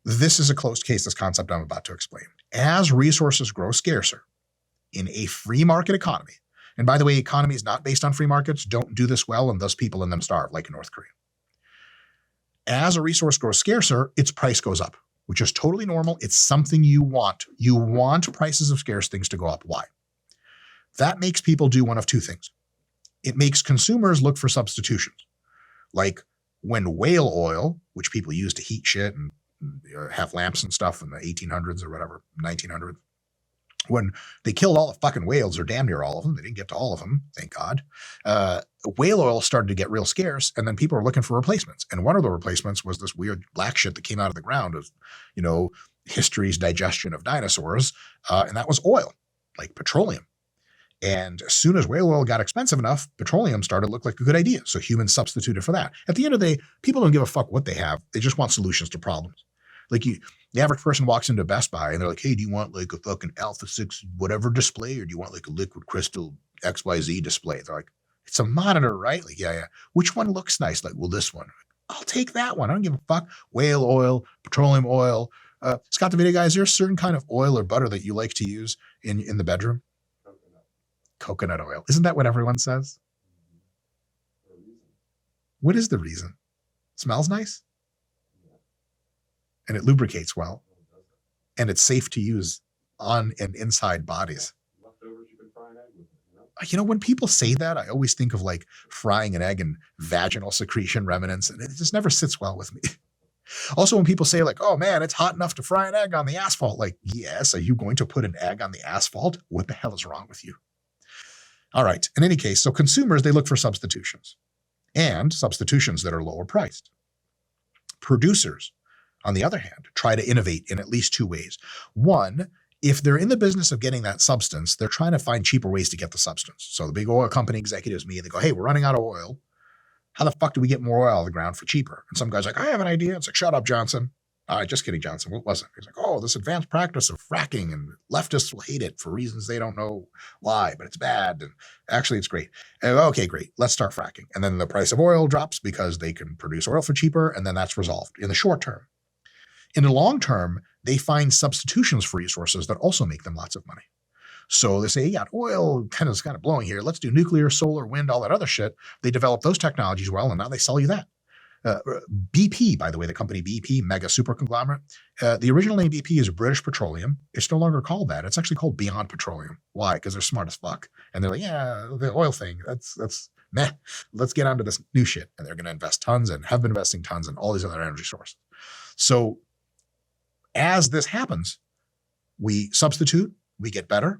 This is a closed case, this concept I'm about to explain. As resources grow scarcer in a free market economy, and by the way, economies not based on free markets don't do this well, and thus people in them starve, like in North Korea. As a resource grows scarcer, its price goes up, which is totally normal. It's something you want. You want prices of scarce things to go up. Why? That makes people do one of two things. It makes consumers look for substitutions. Like when whale oil, which people use to heat shit and have lamps and stuff in the 1800s or whatever, 1900s, When they killed all the fucking whales, or damn near all of them, they didn't get to all of them, thank God. Whale oil started to get real scarce, and then people were looking for replacements. And one of the replacements was this weird black shit that came out of the ground of, history's digestion of dinosaurs, and that was oil, like petroleum. And as soon as whale oil got expensive enough, petroleum started to look like a good idea. So humans substituted for that. At the end of the day, people don't give a fuck what they have. They just want solutions to problems. Like the average person walks into Best Buy and they're like, hey, do you want like a fucking Alpha 6 whatever display, or do you want like a liquid crystal XYZ display? They're like, it's a monitor, right? Like, yeah. Which one looks nice? Like, well, this one. I'll take that one. I don't give a fuck. Whale oil, petroleum oil. Scott the Video Guy, is there a certain kind of oil or butter that you like to use in the bedroom? Coconut oil. Isn't that what everyone says? What is the reason? Smells nice? And it lubricates well. And it's safe to use on and inside bodies. Leftovers, you can fry an egg with it, When people say that, I always think of like frying an egg and vaginal secretion remnants, and it just never sits well with me. Also, when people say like, oh man, it's hot enough to fry an egg on the asphalt, like, yes, are you going to put an egg on the asphalt? What the hell is wrong with you? All right. In any case, so consumers, they look for substitutions, and substitutions that are lower priced. Producers, on the other hand, try to innovate in at least two ways. One, if they're in the business of getting that substance, they're trying to find cheaper ways to get the substance. So the big oil company executives meet and they go, hey, we're running out of oil. How the fuck do we get more oil out of the ground for cheaper? And some guy's like, I have an idea. It's like, shut up, Johnson. All right, just kidding, Johnson. What was it? He's like, oh, this advanced practice of fracking, and leftists will hate it for reasons they don't know why, but it's bad. And actually, it's great. And, okay, great. Let's start fracking. And then the price of oil drops because they can produce oil for cheaper, and then that's resolved in the short term. In the long term, they find substitutions for resources that also make them lots of money. So they say, yeah, oil kind of blowing here. Let's do nuclear, solar, wind, all that other shit. They develop those technologies well, and now they sell you that. BP, by the way, the company BP, mega super conglomerate, the original name BP is British Petroleum. It's no longer called that. It's actually called Beyond Petroleum. Why? Because they're smart as fuck. And they're like, yeah, the oil thing, that's meh. Let's get onto this new shit. And they're going to invest tons and have been investing tons in all these other energy sources. So as this happens, we substitute, we get better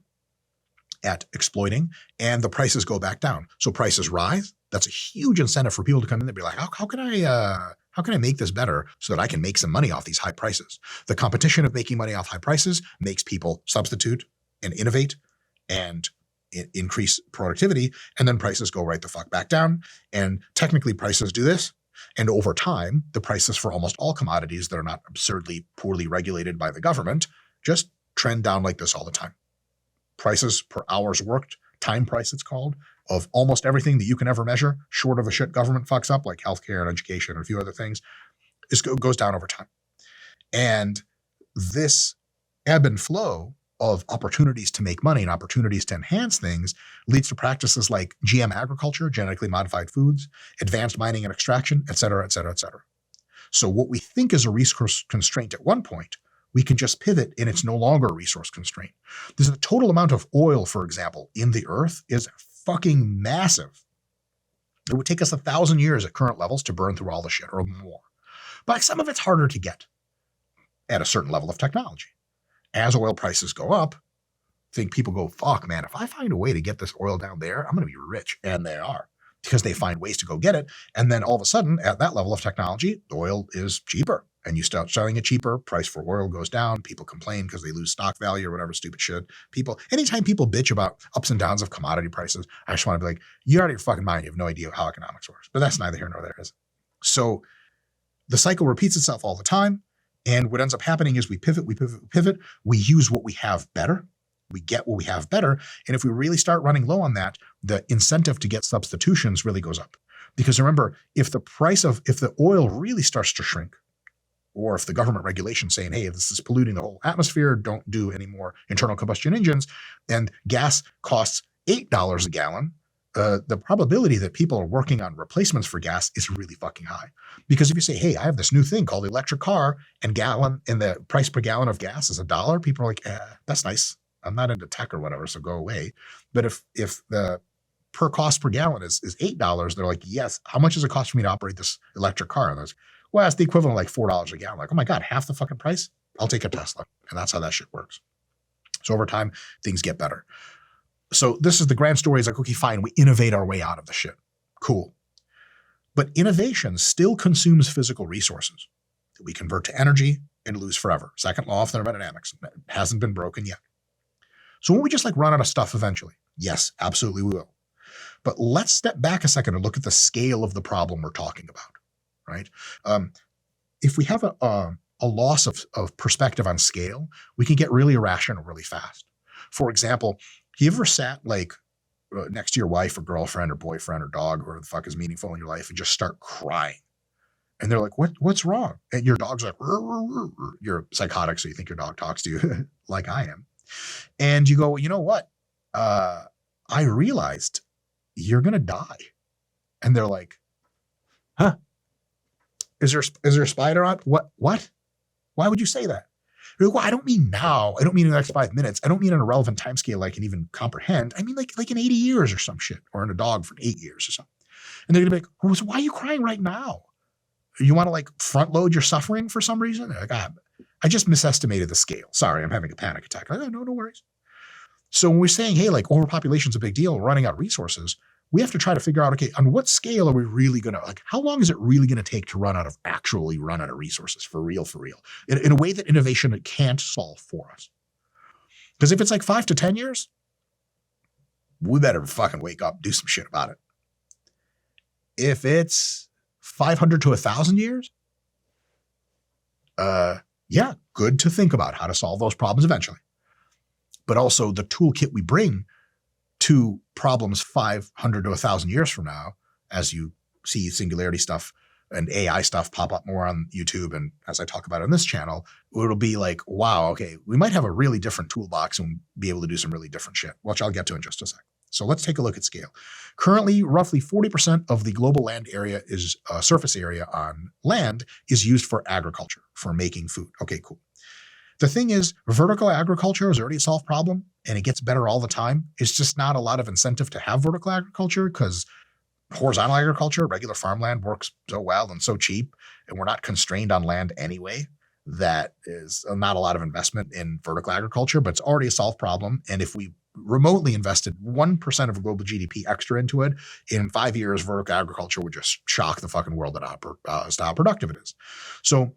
at exploiting, and the prices go back down. So prices rise. That's a huge incentive for people to come in and be like, how can I make this better so that I can make some money off these high prices? The competition of making money off high prices makes people substitute and innovate and increase productivity, and then prices go right the fuck back down. And technically prices do this. And over time, the prices for almost all commodities that are not absurdly poorly regulated by the government just trend down like this all the time. Prices per hours worked, time price it's called, of almost everything that you can ever measure, short of the shit government fucks up, like healthcare and education and a few other things, goes down over time. And this ebb and flow of opportunities to make money and opportunities to enhance things leads to practices like GM agriculture, genetically modified foods, advanced mining and extraction, et cetera, et cetera, et cetera. So what we think is a resource constraint at one point, we can just pivot and it's no longer a resource constraint. There's the total amount of oil, for example, in the earth is fucking massive. It would take us 1,000 years at current levels to burn through all the shit or more. But some of it's harder to get at a certain level of technology. As oil prices go up, I think people go, fuck, man, if I find a way to get this oil down there, I'm going to be rich. And they are, because they find ways to go get it. And then all of a sudden, at that level of technology, oil is cheaper. And you start selling it cheaper, price for oil goes down, people complain because they lose stock value or whatever stupid shit. Anytime people bitch about ups and downs of commodity prices, I just want to be like, you're out of your fucking mind, you have no idea how economics works. But that's neither here nor there, is it? So the cycle repeats itself all the time. And what ends up happening is we pivot, we use what we have better, we get what we have better. And if we really start running low on that, the incentive to get substitutions really goes up. Because remember, if the oil really starts to shrink, or if the government regulation saying, hey, this is polluting the whole atmosphere, don't do any more internal combustion engines, and gas costs $8 a gallon, the probability that people are working on replacements for gas is really fucking high. Because if you say, hey, I have this new thing called the electric car, and the price per gallon of gas is $1, people are like, that's nice. I'm not into tech or whatever, so go away. But if the per cost per gallon is $8, they're like, yes, how much does it cost for me to operate this electric car? And there's, well, it's the equivalent of like $4 a gallon. Like, oh my God, half the fucking price? I'll take a Tesla. And that's how that shit works. So over time, things get better. So this is the grand story is like, okay, fine, we innovate our way out of the shit. Cool. But innovation still consumes physical resources that we convert to energy and lose forever. Second law of thermodynamics. It hasn't been broken yet. So won't we just like run out of stuff eventually? Yes, absolutely we will. But let's step back a second and look at the scale of the problem we're talking about, right? If we have a loss of perspective on scale, we can get really irrational really fast. For example, you ever sat like next to your wife or girlfriend or boyfriend or dog, or the fuck is meaningful in your life, and just start crying? And they're like, what's wrong? And your dog's like, rrr, rrr, rrr. You're psychotic, so you think your dog talks to you like I am. And you go, well, you know what? I realized you're going to die. And they're like, huh? Is there a spider on? What? Why would you say that? You're like, well, I don't mean now. I don't mean in the next 5 minutes. I don't mean in a relevant time scale I can even comprehend. I mean like in 80 years or some shit, or in a dog for 8 years or something. And they're going to be like, well, so why are you crying right now? You want to like front load your suffering for some reason? They're like, I just misestimated the scale. Sorry, I'm having a panic attack. Like, oh, no worries. So when we're saying, hey, like overpopulation is a big deal, running out of resources, we have to try to figure out, okay, on what scale are we really going to, like, how long is it really going to take to actually run out of resources for real, in a way that innovation can't solve for us? Because if it's like 5 to 10 years, we better fucking wake up, do some shit about it. If it's 500 to 1,000 years, yeah, good to think about how to solve those problems eventually. But also the toolkit we bring to problems 500 to 1,000 years from now, as you see singularity stuff and AI stuff pop up more on YouTube, and as I talk about on this channel, it'll be like, wow, okay, we might have a really different toolbox and be able to do some really different shit, which I'll get to in just a sec. So let's take a look at scale. Currently, roughly 40% of the global land area is surface area on land is used for agriculture, for making food. Okay, cool. The thing is, vertical agriculture is already a solved problem, and it gets better all the time. It's just not a lot of incentive to have vertical agriculture because horizontal agriculture, regular farmland, works so well and so cheap, and we're not constrained on land anyway. That is not a lot of investment in vertical agriculture, but it's already a solved problem. And if we remotely invested 1% of global GDP extra into it, in 5 years, vertical agriculture would just shock the fucking world as to how productive it is. So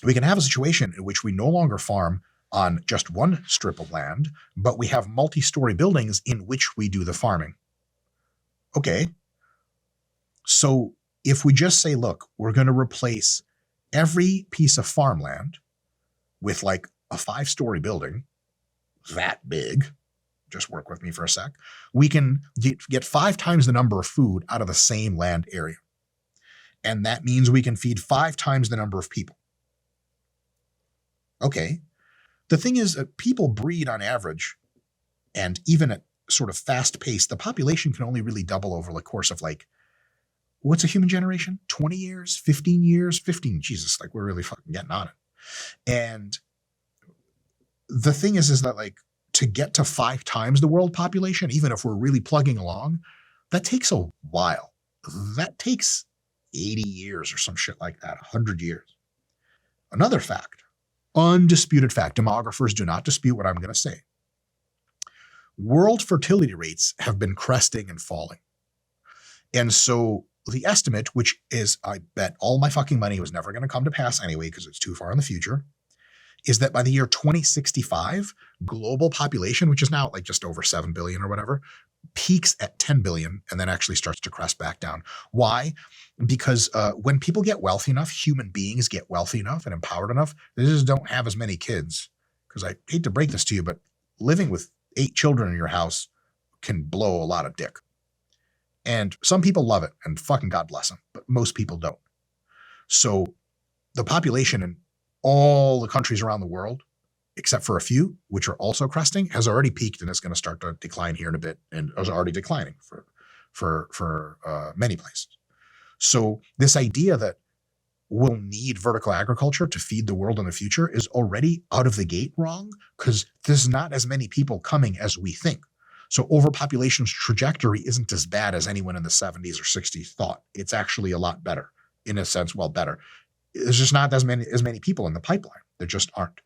we can have a situation in which we no longer farm on just one strip of land, but we have multi-story buildings in which we do the farming. Okay. So if we just say, look, we're going to replace every piece of farmland with like a 5-story building that big, just work with me for a sec, we can get 5 times the number of food out of the same land area. And that means we can feed 5 times the number of people. Okay. The thing is that people breed on average, and even at sort of fast pace, the population can only really double over the course of like, what's a human generation? 20 years, 15 years, 15, Jesus, like we're really fucking getting on it. And the thing is that like to get to 5 times the world population, even if we're really plugging along, that takes a while. That takes 80 years or some shit like that, 100 years. Another fact, undisputed fact, demographers do not dispute what I'm going to say. World fertility rates have been cresting and falling. And so the estimate, which is, I bet all my fucking money was never going to come to pass anyway, because it's too far in the future, is that by the year 2065, global population, which is now like just over 7 billion or whatever, peaks at 10 billion and then actually starts to crest back down. Why? Because when people get wealthy enough, human beings get wealthy enough and empowered enough, they just don't have as many kids. Because I hate to break this to you, but living with 8 children in your house can blow a lot of dick. And some people love it, and fucking God bless them, but most people don't. So the population in all the countries around the world, except for a few, which are also cresting, has already peaked and is going to start to decline here in a bit, and is already declining for many places. So this idea that we'll need vertical agriculture to feed the world in the future is already out of the gate wrong, because there's not as many people coming as we think. So overpopulation's trajectory isn't as bad as anyone in the 70s or 60s thought. It's actually a lot better, in a sense, well, better. There's just not as many people in the pipeline. There just aren't.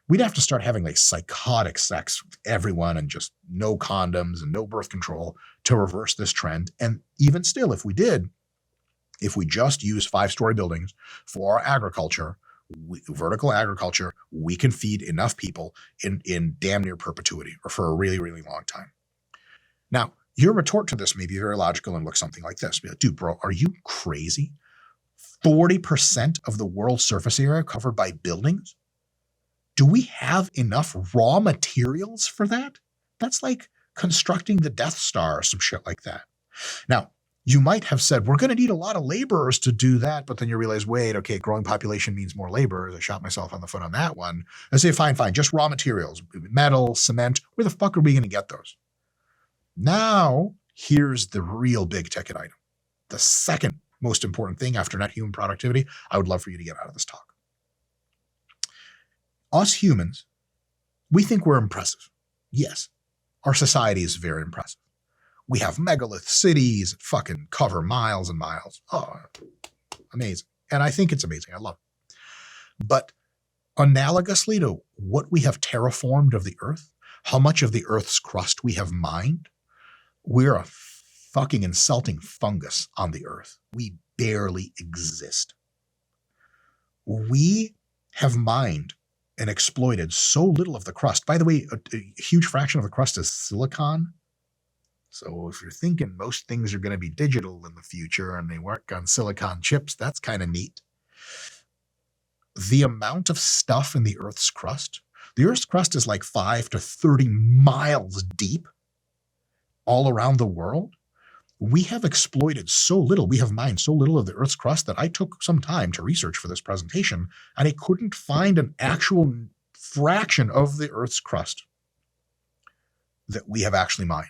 we'd have to start having like psychotic sex with everyone and just no condoms and no birth control to reverse this trend. And even still, if we did, if we just use 5-story buildings for agriculture, vertical agriculture, we can feed enough people in damn near perpetuity or for a really, really long time. Now, your retort to this may be very logical and look something like this. Be like, dude, bro, are you crazy? 40% of the world's surface area covered by buildings? Do we have enough raw materials for that? That's like constructing the Death Star or some shit like that. Now, you might have said, we're going to need a lot of laborers to do that, but then you realize, wait, okay, growing population means more laborers. I shot myself on the foot on that one. I say, fine, just raw materials, metal, cement. Where the fuck are we going to get those? Now, here's the real big ticket item. The second most important thing after net human productivity, I would love for you to get out of this talk. Us humans, we think we're impressive. Yes, our society is very impressive. We have megalith cities that fucking cover miles and miles. Oh, amazing. And I think it's amazing. I love it. But analogously to what we have terraformed of the earth, how much of the earth's crust we have mined, we're a fucking insulting fungus on the earth. We barely exist. We have mined and exploited so little of the crust. By the way, a huge fraction of the crust is silicon. So if you're thinking most things are going to be digital in the future and they work on silicon chips, that's kind of neat. The amount of stuff in the Earth's crust is like 5 to 30 miles deep all around the world. We have exploited so little, we have mined so little of the Earth's crust that I took some time to research for this presentation, and I couldn't find an actual fraction of the Earth's crust that we have actually mined.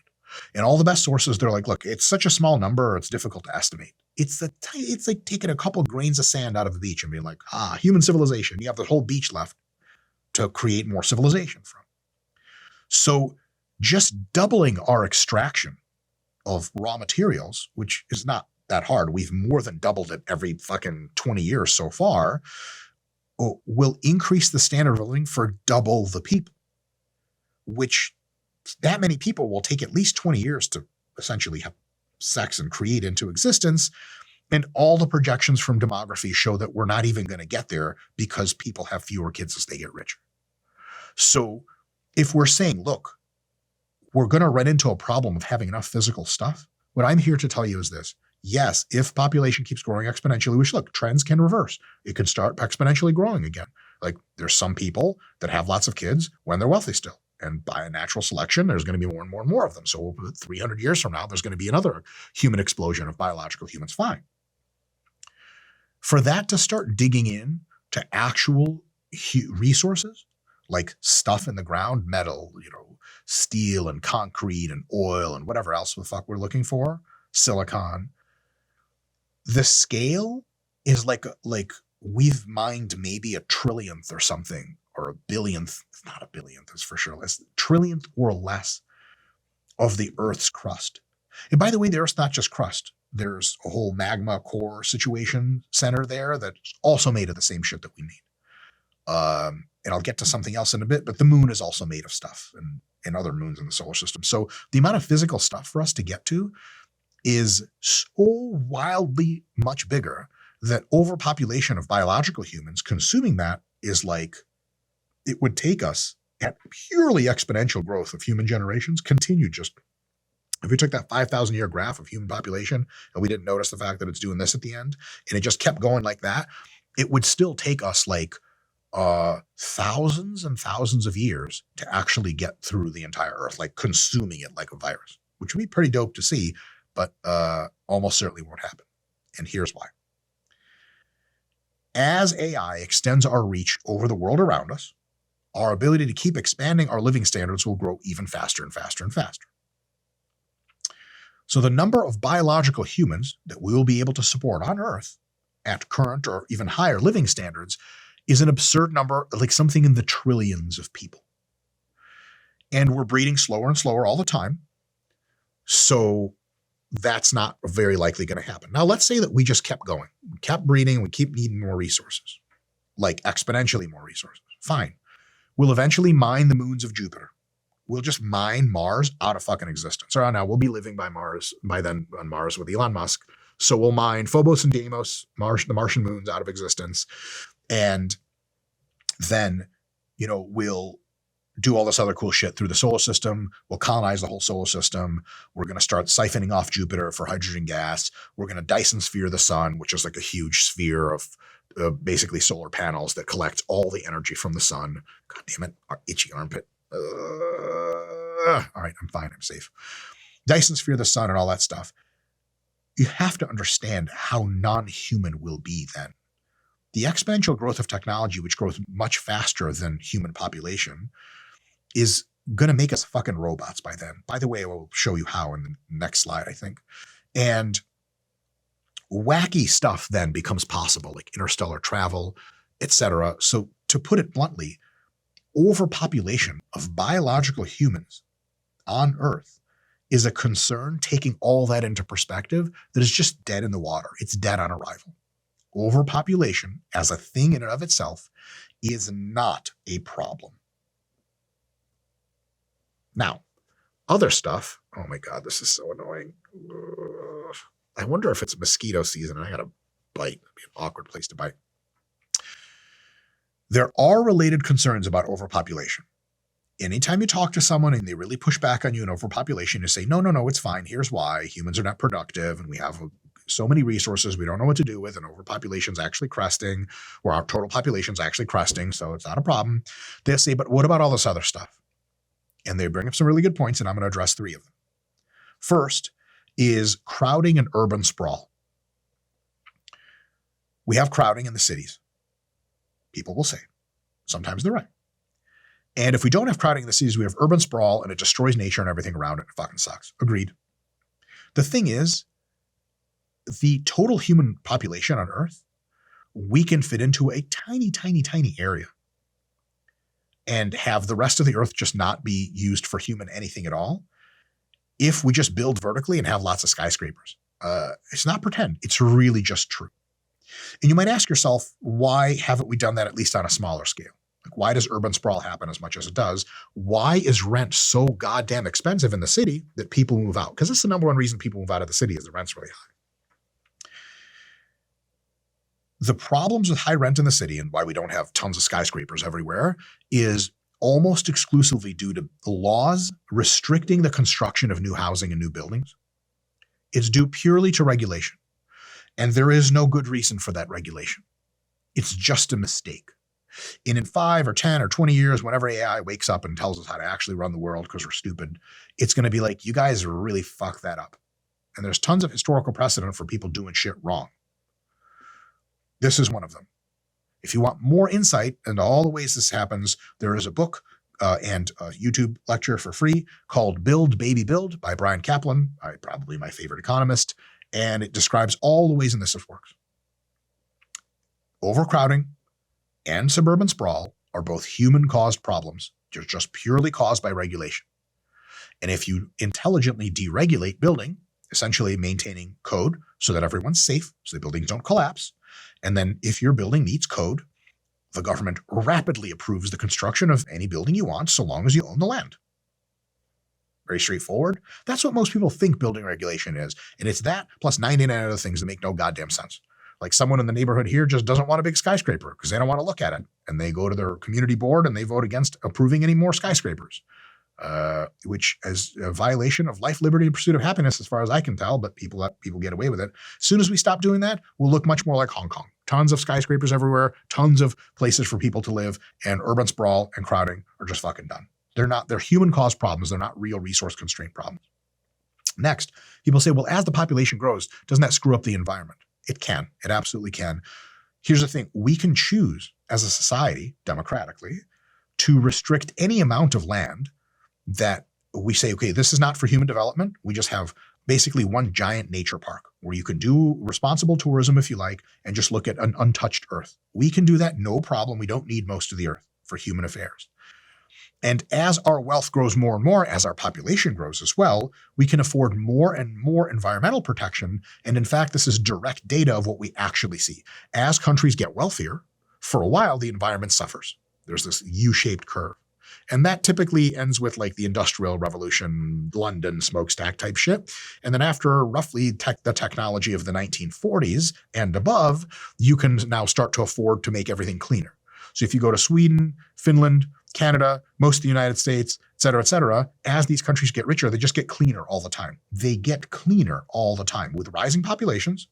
And all the best sources, they're like, look, it's such a small number, it's difficult to estimate. It's like taking a couple grains of sand out of the beach and being like, human civilization. You have the whole beach left to create more civilization from. So just doubling our extraction of raw materials, which is not that hard, we've more than doubled it every fucking 20 years so far, will increase the standard of living for double the people, which that many people will take at least 20 years to essentially have sex and create into existence. And all the projections from demography show that we're not even going to get there because people have fewer kids as they get richer. So if we're saying, look, we're going to run into a problem of having enough physical stuff, what I'm here to tell you is this. Yes, if population keeps growing exponentially, which look, trends can reverse. It could start exponentially growing again. Like there's some people that have lots of kids when they're wealthy still. And by a natural selection, there's going to be more and more and more of them. So 300 years from now, there's going to be another human explosion of biological humans. Fine. For that to start digging in to actual resources, like stuff in the ground, metal, steel and concrete and oil and whatever else the fuck we're looking for, silicon, the scale is like we've mined maybe a trillionth or something, or a billionth, not a billionth, it's for sure less, trillionth or less of the Earth's crust. And by the way, the Earth's not just crust. There's a whole magma core situation center there that's also made of the same shit that we need. And I'll get to something else in a bit, but the moon is also made of stuff and other moons in the solar system. So the amount of physical stuff for us to get to is so wildly much bigger that overpopulation of biological humans consuming that is like, it would take us at purely exponential growth of human generations, continue just, if we took that 5,000 year graph of human population and we didn't notice the fact that it's doing this at the end, and it just kept going like that, it would still take us like thousands and thousands of years to actually get through the entire Earth, like consuming it like a virus, which would be pretty dope to see, but almost certainly won't happen. And here's why. As AI extends our reach over the world around us, our ability to keep expanding our living standards will grow even faster and faster and faster. So the number of biological humans that we will be able to support on Earth at current or even higher living standards is an absurd number, like something in the trillions of people. And we're breeding slower and slower all the time. So that's not very likely going to happen. Now, let's say that we just kept going, kept breeding, and we keep needing more resources, like exponentially more resources. Fine. We'll eventually mine the moons of Jupiter. We'll just mine Mars out of fucking existence. Or now we'll be living by then on Mars with Elon Musk. So we'll mine Phobos and Deimos, the Martian moons, out of existence. And then, we'll do all this other cool shit through the solar system. We'll colonize the whole solar system. We're going to start siphoning off Jupiter for hydrogen gas. We're going to Dyson sphere the sun, which is like a huge sphere of basically solar panels that collect all the energy from the sun. God damn it, our itchy armpit. All right, I'm fine. I'm safe. Dyson sphere the sun and all that stuff. You have to understand how non-human we'll be then. The exponential growth of technology, which grows much faster than human population, is going to make us fucking robots by then. By the way, I will show you how in the next slide, I think. And wacky stuff then becomes possible, like interstellar travel, etc. So to put it bluntly, overpopulation of biological humans on Earth is a concern, taking all that into perspective, that is just dead in the water. It's dead on arrival. Overpopulation as a thing in and of itself is not a problem. Now, other stuff. Oh my God, this is so annoying. I wonder if it's mosquito season and I got to bite. It'd be an awkward place to bite. There are related concerns about overpopulation. Anytime you talk to someone and they really push back on you in overpopulation, you say, no, it's fine. Here's why. Humans are not productive and we have so many resources we don't know what to do with, and overpopulation's actually cresting, or our total population's actually cresting, so it's not a problem. They'll say, but what about all this other stuff? And they bring up some really good points, and I'm going to address 3 of them. First is crowding and urban sprawl. We have crowding in the cities. People will say. Sometimes they're right. And if we don't have crowding in the cities, we have urban sprawl, and it destroys nature and everything around it. It fucking sucks. Agreed. The thing is, the total human population on Earth, we can fit into a tiny, tiny, tiny area and have the rest of the Earth just not be used for human anything at all if we just build vertically and have lots of skyscrapers. It's not pretend. It's really just true. And you might ask yourself, why haven't we done that at least on a smaller scale? Like, why does urban sprawl happen as much as it does? Why is rent so goddamn expensive in the city that people move out? Because that's the number one reason people move out of the city, is the rent's really high. The problems with high rent in the city and why we don't have tons of skyscrapers everywhere is almost exclusively due to laws restricting the construction of new housing and new buildings. It's due purely to regulation. And there is no good reason for that regulation. It's just a mistake. And in 5 or 10 or 20 years, whenever AI wakes up and tells us how to actually run the world because we're stupid, it's going to be like, you guys really fucked that up. And there's tons of historical precedent for people doing shit wrong. This is one of them. If you want more insight into all the ways this happens, there is a book and a YouTube lecture for free called Build, Baby, Build by Brian Kaplan, probably my favorite economist, and it describes all the ways in this works. Overcrowding and suburban sprawl are both human-caused problems. They're just purely caused by regulation. And if you intelligently deregulate building, essentially maintaining code so that everyone's safe, so the buildings don't collapse, and then if your building meets code, the government rapidly approves the construction of any building you want so long as you own the land. Very straightforward. That's what most people think building regulation is. And it's that plus 99 other things that make no goddamn sense. Like someone in the neighborhood here just doesn't want a big skyscraper because they don't want to look at it. And they go to their community board and they vote against approving any more skyscrapers, which is a violation of life, liberty, and pursuit of happiness, as far as I can tell, but people get away with it. As soon as we stop doing that, we'll look much more like Hong Kong. Tons of skyscrapers everywhere, tons of places for people to live, and urban sprawl and crowding are just fucking done. They're human-caused problems. They're not real resource-constraint problems. Next, people say, well, as the population grows, doesn't that screw up the environment? It can. It absolutely can. Here's the thing. We can choose as a society, democratically, to restrict any amount of land that we say, okay, this is not for human development. We just have basically one giant nature park where you can do responsible tourism if you like and just look at an untouched earth. We can do that, no problem. We don't need most of the earth for human affairs. And as our wealth grows more and more, as our population grows as well, we can afford more and more environmental protection. And in fact, this is direct data of what we actually see. As countries get wealthier, for a while, the environment suffers. There's this U-shaped curve. And that typically ends with like the Industrial Revolution, London smokestack type shit. And then after roughly the technology of the 1940s and above, you can now start to afford to make everything cleaner. So if you go to Sweden, Finland, Canada, most of the United States, et cetera, as these countries get richer, they just get cleaner all the time. They get cleaner all the time. With rising populations,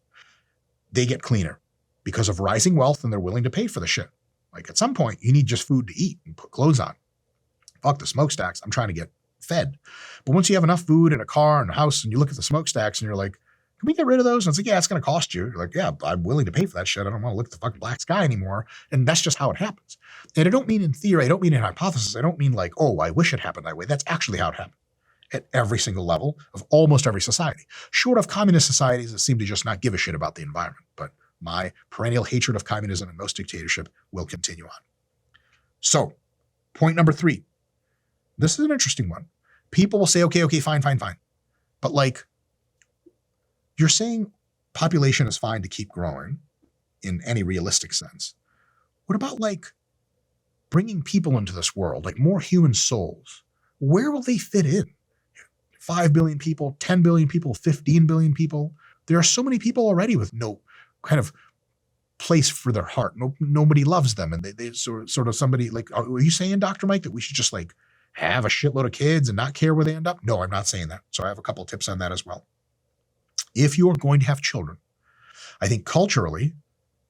they get cleaner because of rising wealth, and they're willing to pay for the shit. Like at some point, you need just food to eat and put clothes on. Fuck the smokestacks. I'm trying to get fed. But once you have enough food and a car and a house, and you look at the smokestacks and you're like, can we get rid of those? And it's like, yeah, it's going to cost you. You're like, yeah, I'm willing to pay for that shit. I don't want to look at the fucking black sky anymore. And that's just how it happens. And I don't mean in theory. I don't mean in hypothesis. I don't mean like, oh, I wish it happened that way. That's actually how it happened at every single level of almost every society. Short of communist societies that seem to just not give a shit about the environment. But my perennial hatred of communism and most dictatorship will continue on. So, point number 3. This is an interesting one. People will say, okay, fine. But like, you're saying population is fine to keep growing in any realistic sense. What about like bringing people into this world, like more human souls? Where will they fit in? 5 billion people, 10 billion people, 15 billion people. There are so many people already with no kind of place for their heart. Nobody loves them. And they sort of somebody like, are you saying, Dr. Mike, that we should just like have a shitload of kids and not care where they end up? No, I'm not saying that. So I have a couple of tips on that as well. If you are going to have children, I think culturally,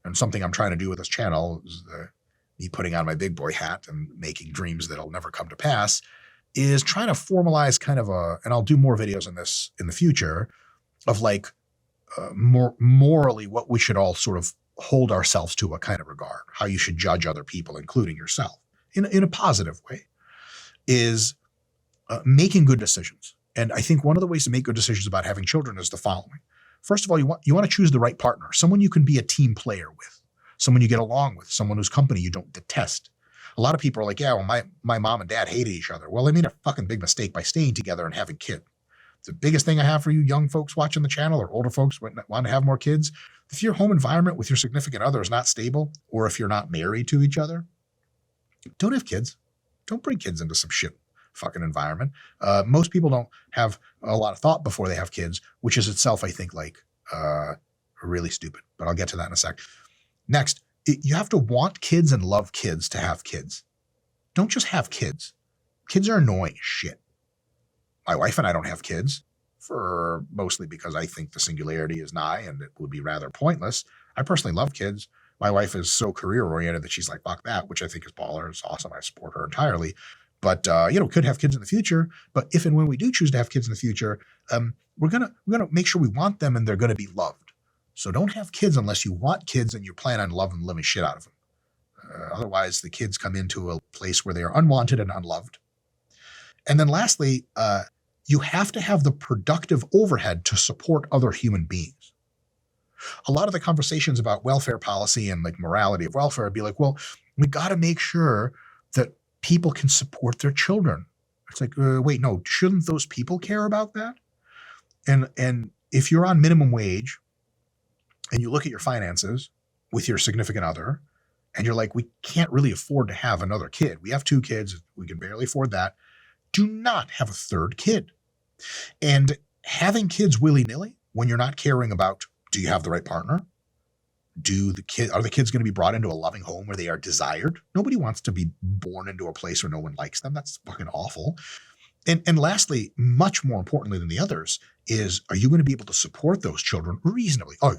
and something I'm trying to do with this channel is me putting on my big boy hat and making dreams that'll never come to pass, is trying to formalize kind of and I'll do more videos on this in the future, of like more morally what we should all sort of hold ourselves to a kind of regard, how you should judge other people, including yourself, in a positive way, is making good decisions. And I think one of the ways to make good decisions about having children is the following. First of all, you want to choose the right partner, someone you can be a team player with, someone you get along with, someone whose company you don't detest. A lot of people are like, yeah, well, my mom and dad hated each other. Well, they made a fucking big mistake by staying together and having kids. The biggest thing I have for you young folks watching the channel, or older folks want to have more kids, if your home environment with your significant other is not stable, or if you're not married to each other, don't have kids. Don't bring kids into some shit fucking environment. Most people don't have a lot of thought before they have kids, which is itself, I think, like really stupid. But I'll get to that in a sec. Next, you have to want kids and love kids to have kids. Don't just have kids. Kids are annoying as shit. My wife and I don't have kids, for mostly because I think the singularity is nigh and it would be rather pointless. I personally love kids. My wife is so career-oriented that she's like, fuck that, which I think is baller. It's awesome. I support her entirely. But, could have kids in the future. But if and when we do choose to have kids in the future, we're gonna make sure we want them and they're going to be loved. So don't have kids unless you want kids and you plan on loving the living shit out of them. Otherwise, the kids come into a place where they are unwanted and unloved. And then lastly, you have to have the productive overhead to support other human beings. A lot of the conversations about welfare policy and like morality of welfare would be like, well, we got to make sure that people can support their children. It's like, wait, no, shouldn't those people care about that? And if you're on minimum wage and you look at your finances with your significant other and you're like, we can't really afford to have another kid. We have 2 kids. We can barely afford that. Do not have a 3rd kid. And having kids willy-nilly when you're not caring about, do you have the right partner? Are the kids going to be brought into a loving home where they are desired? Nobody wants to be born into a place where no one likes them. That's fucking awful. And lastly, much more importantly than the others, is are you going to be able to support those children reasonably? Oh,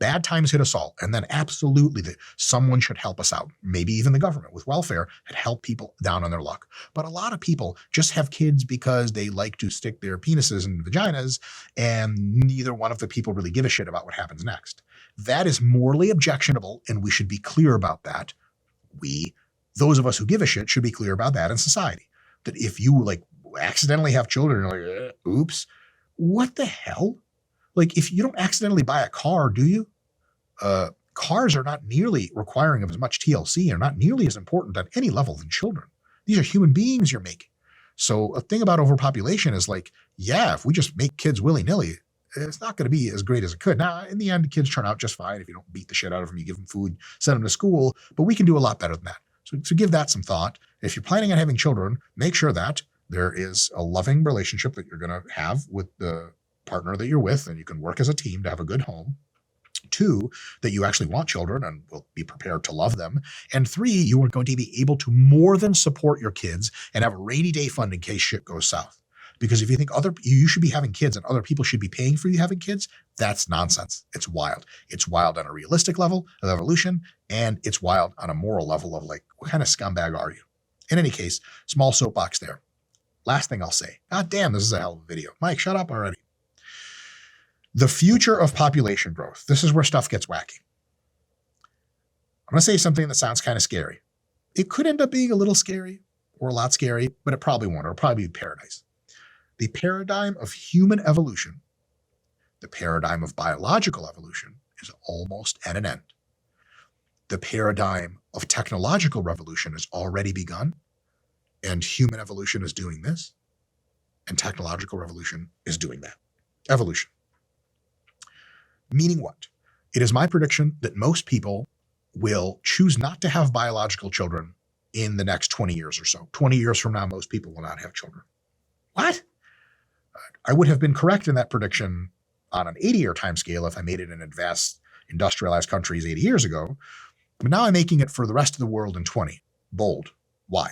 bad times hit us all. And then absolutely someone should help us out. Maybe even the government with welfare had helped people down on their luck. But a lot of people just have kids because they like to stick their penises in vaginas, and neither one of the people really give a shit about what happens next. That is morally objectionable, and we should be clear about that. Those of us who give a shit, should be clear about that in society. That if you like accidentally have children, you're like, oops, what the hell? Like, if you don't accidentally buy a car, do you? Cars are not nearly requiring of as much TLC, are not nearly as important at any level than children. These are human beings you're making. So a thing about overpopulation is like, yeah, if we just make kids willy-nilly, it's not going to be as great as it could. Now, in the end, kids turn out just fine. If you don't beat the shit out of them, you give them food, send them to school, but we can do a lot better than that. So give that some thought. If you're planning on having children, make sure that there is a loving relationship that you're going to have with the partner that you're with, and you can work as a team to have a good home. 2, that you actually want children and will be prepared to love them. And 3, you are going to be able to more than support your kids and have a rainy day fund in case shit goes south. Because if you think you should be having kids and other people should be paying for you having kids, that's nonsense. It's wild. It's wild on a realistic level of evolution, and it's wild on a moral level of like, what kind of scumbag are you? In any case, small soapbox there. Last thing I'll say. God damn, this is a hell of a video. Mike, shut up already. The future of population growth. This is where stuff gets wacky. I'm going to say something that sounds kind of scary. It could end up being a little scary or a lot scary, but it probably won't. It'll probably be paradise. The paradigm of human evolution, the paradigm of biological evolution, is almost at an end. The paradigm of technological revolution has already begun, and human evolution is doing this, and technological revolution is doing that. Evolution. Meaning what? It is my prediction that most people will choose not to have biological children in the next 20 years or so. 20 years from now, most people will not have children. What? I would have been correct in that prediction on an 80-year time scale if I made it in advanced industrialized countries 80 years ago. But now I'm making it for the rest of the world in 20. Bold. Why?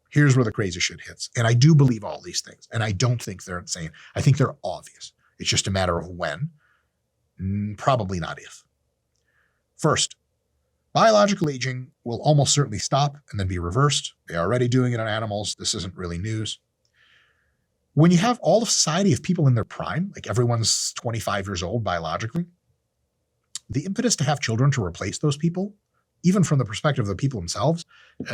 Here's where the crazy shit hits. And I do believe all these things. And I don't think they're insane. I think they're obvious. It's just a matter of when. Probably not if. First, biological aging will almost certainly stop and then be reversed. They're already doing it on animals. This isn't really news. When you have all of society of people in their prime, like everyone's 25 years old biologically, the impetus to have children to replace those people, even from the perspective of the people themselves,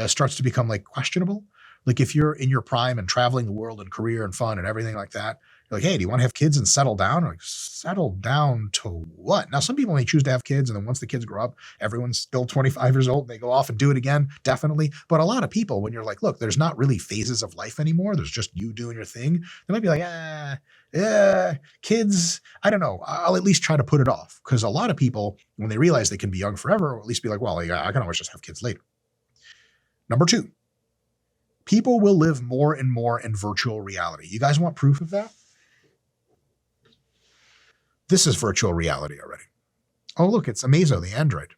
starts to become like questionable. Like if you're in your prime and traveling the world and career and fun and everything like that, you're like, hey, do you want to have kids and settle down? Like, settle down to what? Now, some people may choose to have kids, and then once the kids grow up, everyone's still 25 years old. They go off and do it again, definitely. But a lot of people, when you're like, look, there's not really phases of life anymore. There's just you doing your thing. They might be like, kids, I don't know. I'll at least try to put it off. Because a lot of people, when they realize they can be young forever, will at least be like, well, I can always just have kids later. Number 2, people will live more and more in virtual reality. You guys want proof of that? This is virtual reality already. Oh, look, it's Amazo, the Android.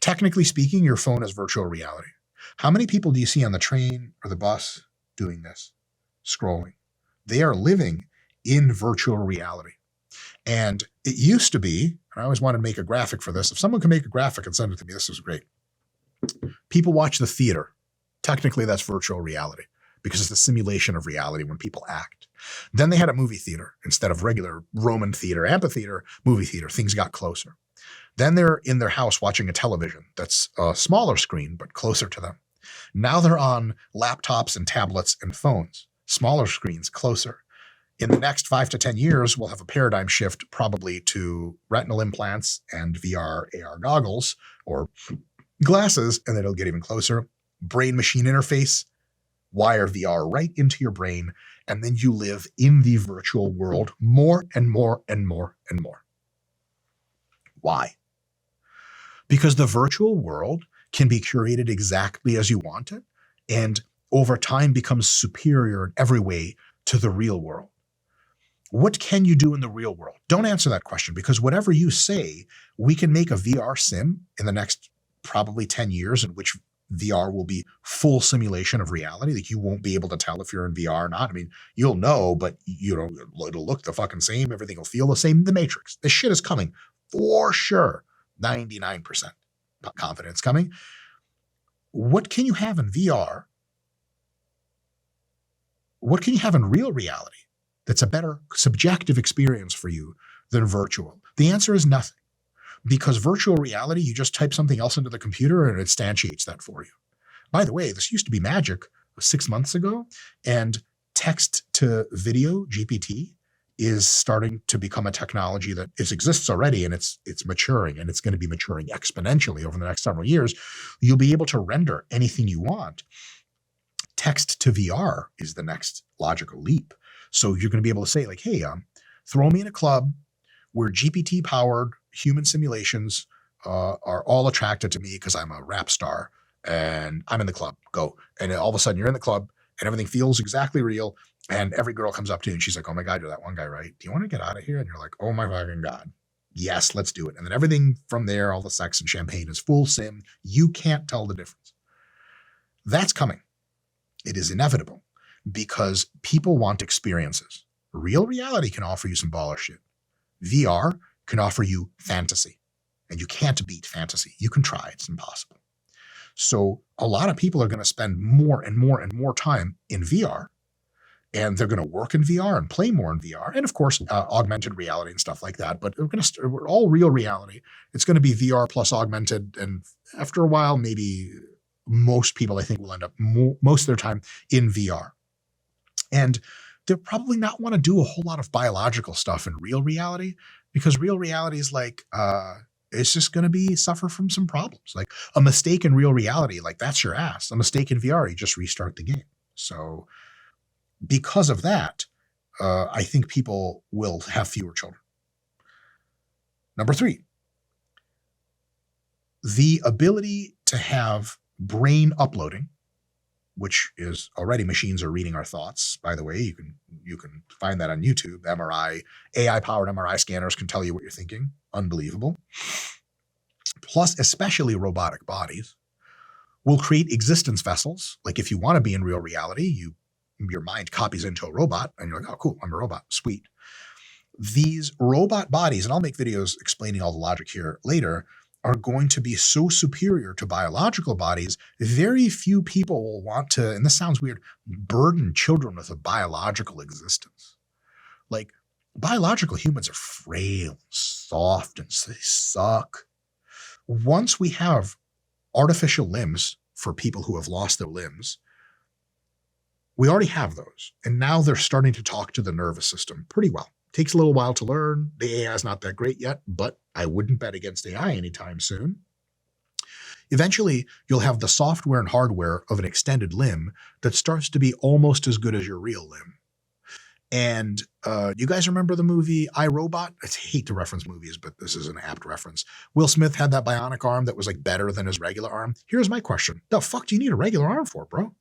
Technically speaking, your phone is virtual reality. How many people do you see on the train or the bus doing this? Scrolling. They are living in virtual reality. And it used to be, and I always wanted to make a graphic for this. If someone can make a graphic and send it to me, this is great. People watch the theater. Technically, that's virtual reality because it's the simulation of reality when people act. Then they had a movie theater instead of regular Roman theater, amphitheater, movie theater. Things got closer. Then they're in their house watching a television that's a smaller screen, but closer to them. Now they're on laptops and tablets and phones, smaller screens, closer. In the next 5 to 10 years, we'll have a paradigm shift probably to retinal implants and VR, AR goggles or glasses, and it'll get even closer. Brain-machine interface, wire VR right into your brain, and then you live in the virtual world more and more and more and more. Why? Because the virtual world can be curated exactly as you want it, and over time becomes superior in every way to the real world. What can you do in the real world? Don't answer that question, because whatever you say, we can make a VR sim in the next probably 10 years in which VR will be full simulation of reality. Like you won't be able to tell if you're in VR or not. I mean, you'll know, but it'll look the fucking same. Everything will feel the same. The Matrix. This shit is coming for sure. 99% confidence coming. What can you have in VR? What can you have in real reality that's a better subjective experience for you than virtual? The answer is nothing. Because virtual reality, you just type something else into the computer and it instantiates that for you. By the way, this used to be magic 6 months ago, and text to video, GPT, is starting to become a technology that exists already, and it's maturing, and it's going to be maturing exponentially over the next several years. You'll be able to render anything you want. Text to VR is the next logical leap. So you're going to be able to say like, hey, throw me in a club where GPT-powered human simulations are all attracted to me because I'm a rap star and I'm in the club. Go. And all of a sudden you're in the club and everything feels exactly real. And every girl comes up to you and she's like, oh my God, you're that one guy, right? Do you want to get out of here? And you're like, oh my fucking God. Yes, let's do it. And then everything from there, all the sex and champagne is full sim. You can't tell the difference. That's coming. It is inevitable because people want experiences. Real reality can offer you some baller shit. VR can offer you fantasy. And you can't beat fantasy. You can try. It's impossible. So a lot of people are going to spend more and more and more time in VR. And they're going to work in VR and play more in VR. And of course, augmented reality and stuff like that. But we're all real reality. It's going to be VR plus augmented. And after a while, maybe most people, I think, will end up most of their time in VR. And they'll probably not want to do a whole lot of biological stuff in real reality because real reality is like, it's just going to be suffer from some problems. Like a mistake in real reality, like that's your ass. A mistake in VR, you just restart the game. So because of that, I think people will have fewer children. Number 3, the ability to have brain uploading, which is already machines are reading our thoughts. By the way, you can find that on YouTube. MRI, AI-powered MRI scanners can tell you what you're thinking. Unbelievable. Plus, especially robotic bodies will create existence vessels. Like if you want to be in real reality, your mind copies into a robot and you're like, oh, cool, I'm a robot. Sweet. These robot bodies, and I'll make videos explaining all the logic here later, are going to be so superior to biological bodies, very few people will want to, and this sounds weird, burden children with a biological existence. Like, biological humans are frail, soft, and they suck. Once we have artificial limbs for people who have lost their limbs, we already have those. And now they're starting to talk to the nervous system pretty well. Takes a little while to learn. The AI is not that great yet, but I wouldn't bet against AI anytime soon. Eventually, you'll have the software and hardware of an extended limb that starts to be almost as good as your real limb. And you guys remember the movie I, Robot? I hate to reference movies, but this is an apt reference. Will Smith had that bionic arm that was like better than his regular arm. Here's my question. The fuck do you need a regular arm for, bro?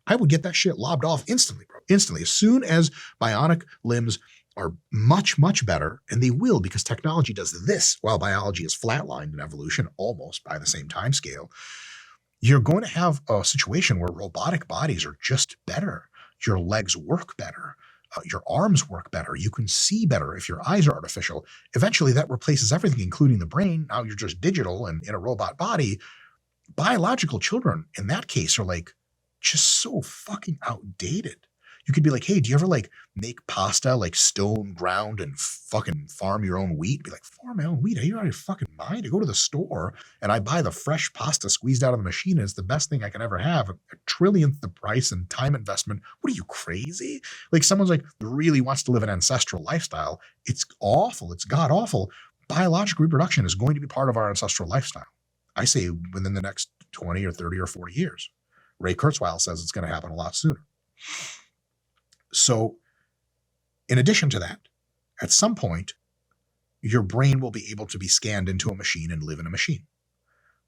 I would get that shit lobbed off instantly, bro. Instantly. As soon as bionic limbs are much, much better, and they will because technology does this while biology is flatlined in evolution almost by the same time scale, you're going to have a situation where robotic bodies are just better. Your legs work better. Your arms work better. You can see better if your eyes are artificial. Eventually, that replaces everything, including the brain. Now you're just digital and in a robot body. Biological children, in that case, are like just so fucking outdated. You could be like, hey, do you ever like make pasta like stone ground and fucking farm your own wheat? Be like, farm my own wheat? Are you out of your fucking mind? I go to the store and I buy the fresh pasta squeezed out of the machine. And it's the best thing I can ever have. A trillionth the price and time investment. What are you, crazy? Like someone's like really wants to live an ancestral lifestyle. It's awful. It's god awful. Biological reproduction is going to be part of our ancestral lifestyle. I say within the next 20 or 30 or 40 years. Ray Kurzweil says it's going to happen a lot sooner. So in addition to that, at some point, your brain will be able to be scanned into a machine and live in a machine,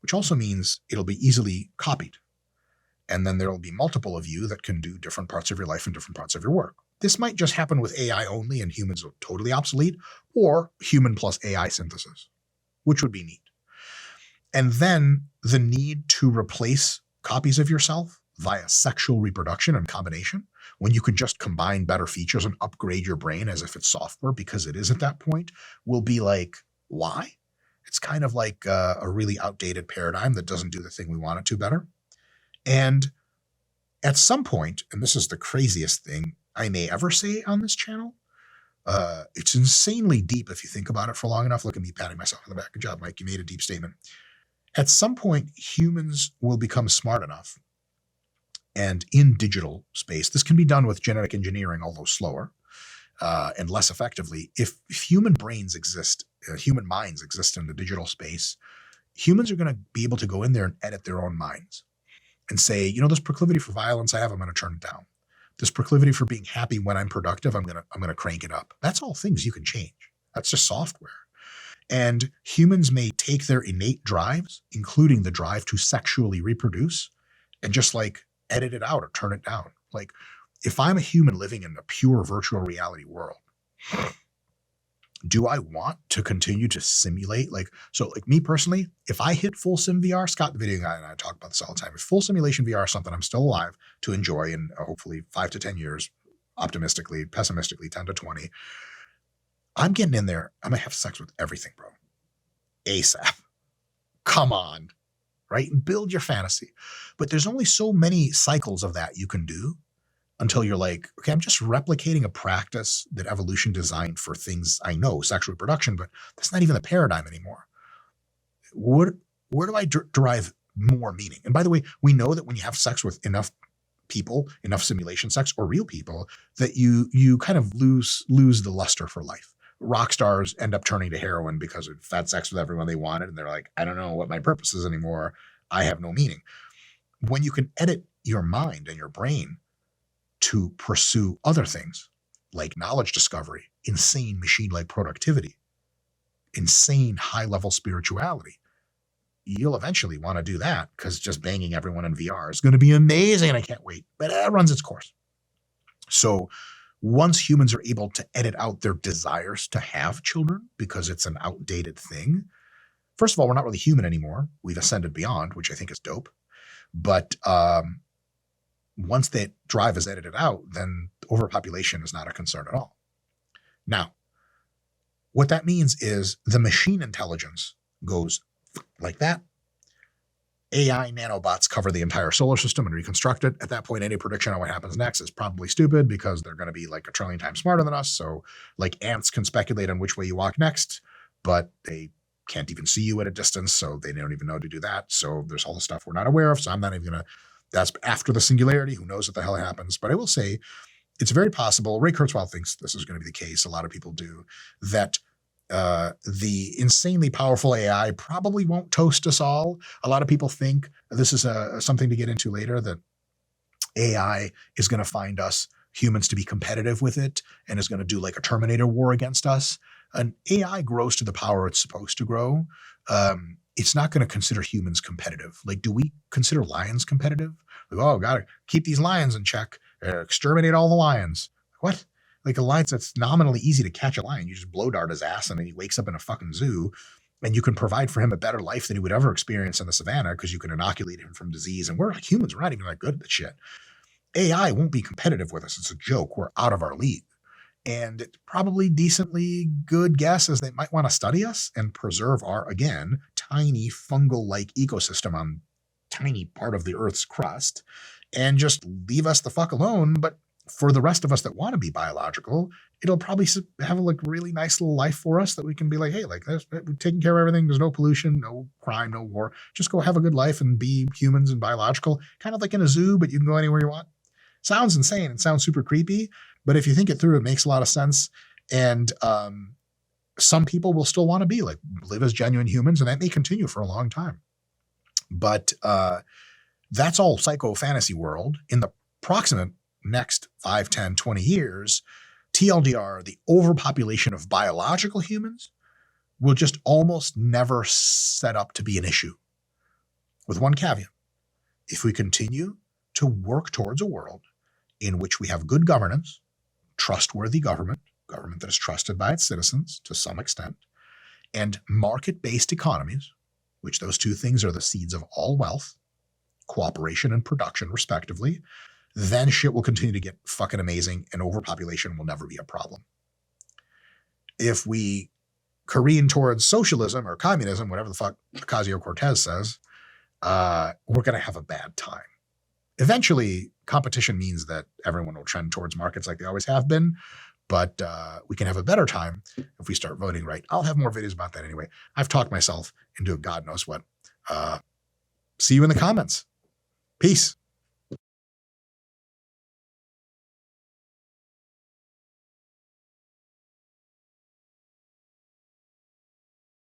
which also means it'll be easily copied. And then there will be multiple of you that can do different parts of your life and different parts of your work. This might just happen with AI only and humans are totally obsolete, or human plus AI synthesis, which would be neat. And then the need to replace copies of yourself via sexual reproduction and combination, when you can just combine better features and upgrade your brain as if it's software, because it is at that point, will be like, why? It's kind of like a really outdated paradigm that doesn't do the thing we want it to better. And at some point, and this is the craziest thing I may ever say on this channel, it's insanely deep if you think about it for long enough. Look at me patting myself on the back. Good job, Mike. You made a deep statement. At some point, humans will become smart enough. And in digital space, this can be done with genetic engineering, although slower and less effectively. If human brains exist, human minds exist in the digital space, humans are going to be able to go in there and edit their own minds and say, you know, this proclivity for violence I have, I'm going to turn it down. This proclivity for being happy when I'm productive, I'm going to crank it up. That's all things you can change. That's just software. And humans may take their innate drives, including the drive to sexually reproduce, and just like edit it out or turn it down. Like, if I'm a human living in a pure virtual reality world, do I want to continue to simulate? Like me personally, if I hit full sim VR, Scott, the video guy, and I talk about this all the time, if full simulation VR is something I'm still alive to enjoy in hopefully 5 to 10 years, optimistically, pessimistically, 10 to 20, I'm getting in there. I'm going to have sex with everything, bro. ASAP. Come on. Right? And build your fantasy. But there's only so many cycles of that you can do until you're like, okay, I'm just replicating a practice that evolution designed for things I know, sexual reproduction, but that's not even the paradigm anymore. Where do I derive more meaning? And by the way, we know that when you have sex with enough people, enough simulation sex or real people, that you kind of lose the luster for life. Rock stars end up turning to heroin because of had sex with everyone they wanted, and they're like, I don't know what my purpose is anymore. I have no meaning. When you can edit your mind and your brain to pursue other things like knowledge discovery, insane machine-like productivity, insane high-level spirituality, you'll eventually want to do that because just banging everyone in VR is going to be amazing and I can't wait. But it runs its course. So once humans are able to edit out their desires to have children because it's an outdated thing, first of all, we're not really human anymore. We've ascended beyond, which I think is dope. But once that drive is edited out, then overpopulation is not a concern at all. Now, what that means is the machine intelligence goes like that. AI nanobots cover the entire solar system and reconstruct it. At that point, any prediction on what happens next is probably stupid because they're going to be like a trillion times smarter than us. So like ants can speculate on which way you walk next, but they can't even see you at a distance. So they don't even know to do that. So there's all the stuff we're not aware of. So I'm not even going to, that's after the singularity. Who knows what the hell happens? But I will say it's very possible. Ray Kurzweil thinks this is going to be the case. A lot of people do, that the insanely powerful AI probably won't toast us all. A lot of people think this is something to get into later, that AI is going to find us humans to be competitive with it and is going to do like a Terminator war against us. An AI grows to the power it's supposed to grow. It's not going to consider humans competitive. Like, do we consider lions competitive? Like, oh, got to keep these lions in check. Exterminate all the lions. What? Like a lion, that's nominally easy to catch a lion. You just blow dart his ass and then he wakes up in a fucking zoo, and you can provide for him a better life than he would ever experience in the savannah because you can inoculate him from disease. And we're like humans, we're not even that good at this shit. AI won't be competitive with us. It's a joke. We're out of our league. And it's probably decently good guess as they might want to study us and preserve our, again, tiny fungal-like ecosystem on tiny part of the Earth's crust and just leave us the fuck alone. But for the rest of us that want to be biological, it'll probably have a like really nice little life for us that we can be like, hey, like we're taking care of everything. There's no pollution, no crime, no war. Just go have a good life and be humans and biological, kind of like in a zoo, but you can go anywhere you want. Sounds insane and sounds super creepy, but if you think it through, it makes a lot of sense. And some people will still want to be like, live as genuine humans, and that may continue for a long time. But that's all psycho fantasy world. In the proximate next 5, 10, 20 years, TLDR, the overpopulation of biological humans will just almost never set up to be an issue. With one caveat: if we continue to work towards a world in which we have good governance, trustworthy government that is trusted by its citizens to some extent, and market-based economies, which those two things are the seeds of all wealth, cooperation and production respectively, then shit will continue to get fucking amazing and overpopulation will never be a problem. If we careen towards socialism or communism, whatever the fuck Ocasio-Cortez says, we're going to have a bad time. Eventually, competition means that everyone will trend towards markets like they always have been, but we can have a better time if we start voting right. I'll have more videos about that anyway. I've talked myself into God knows what. See you in the comments. Peace.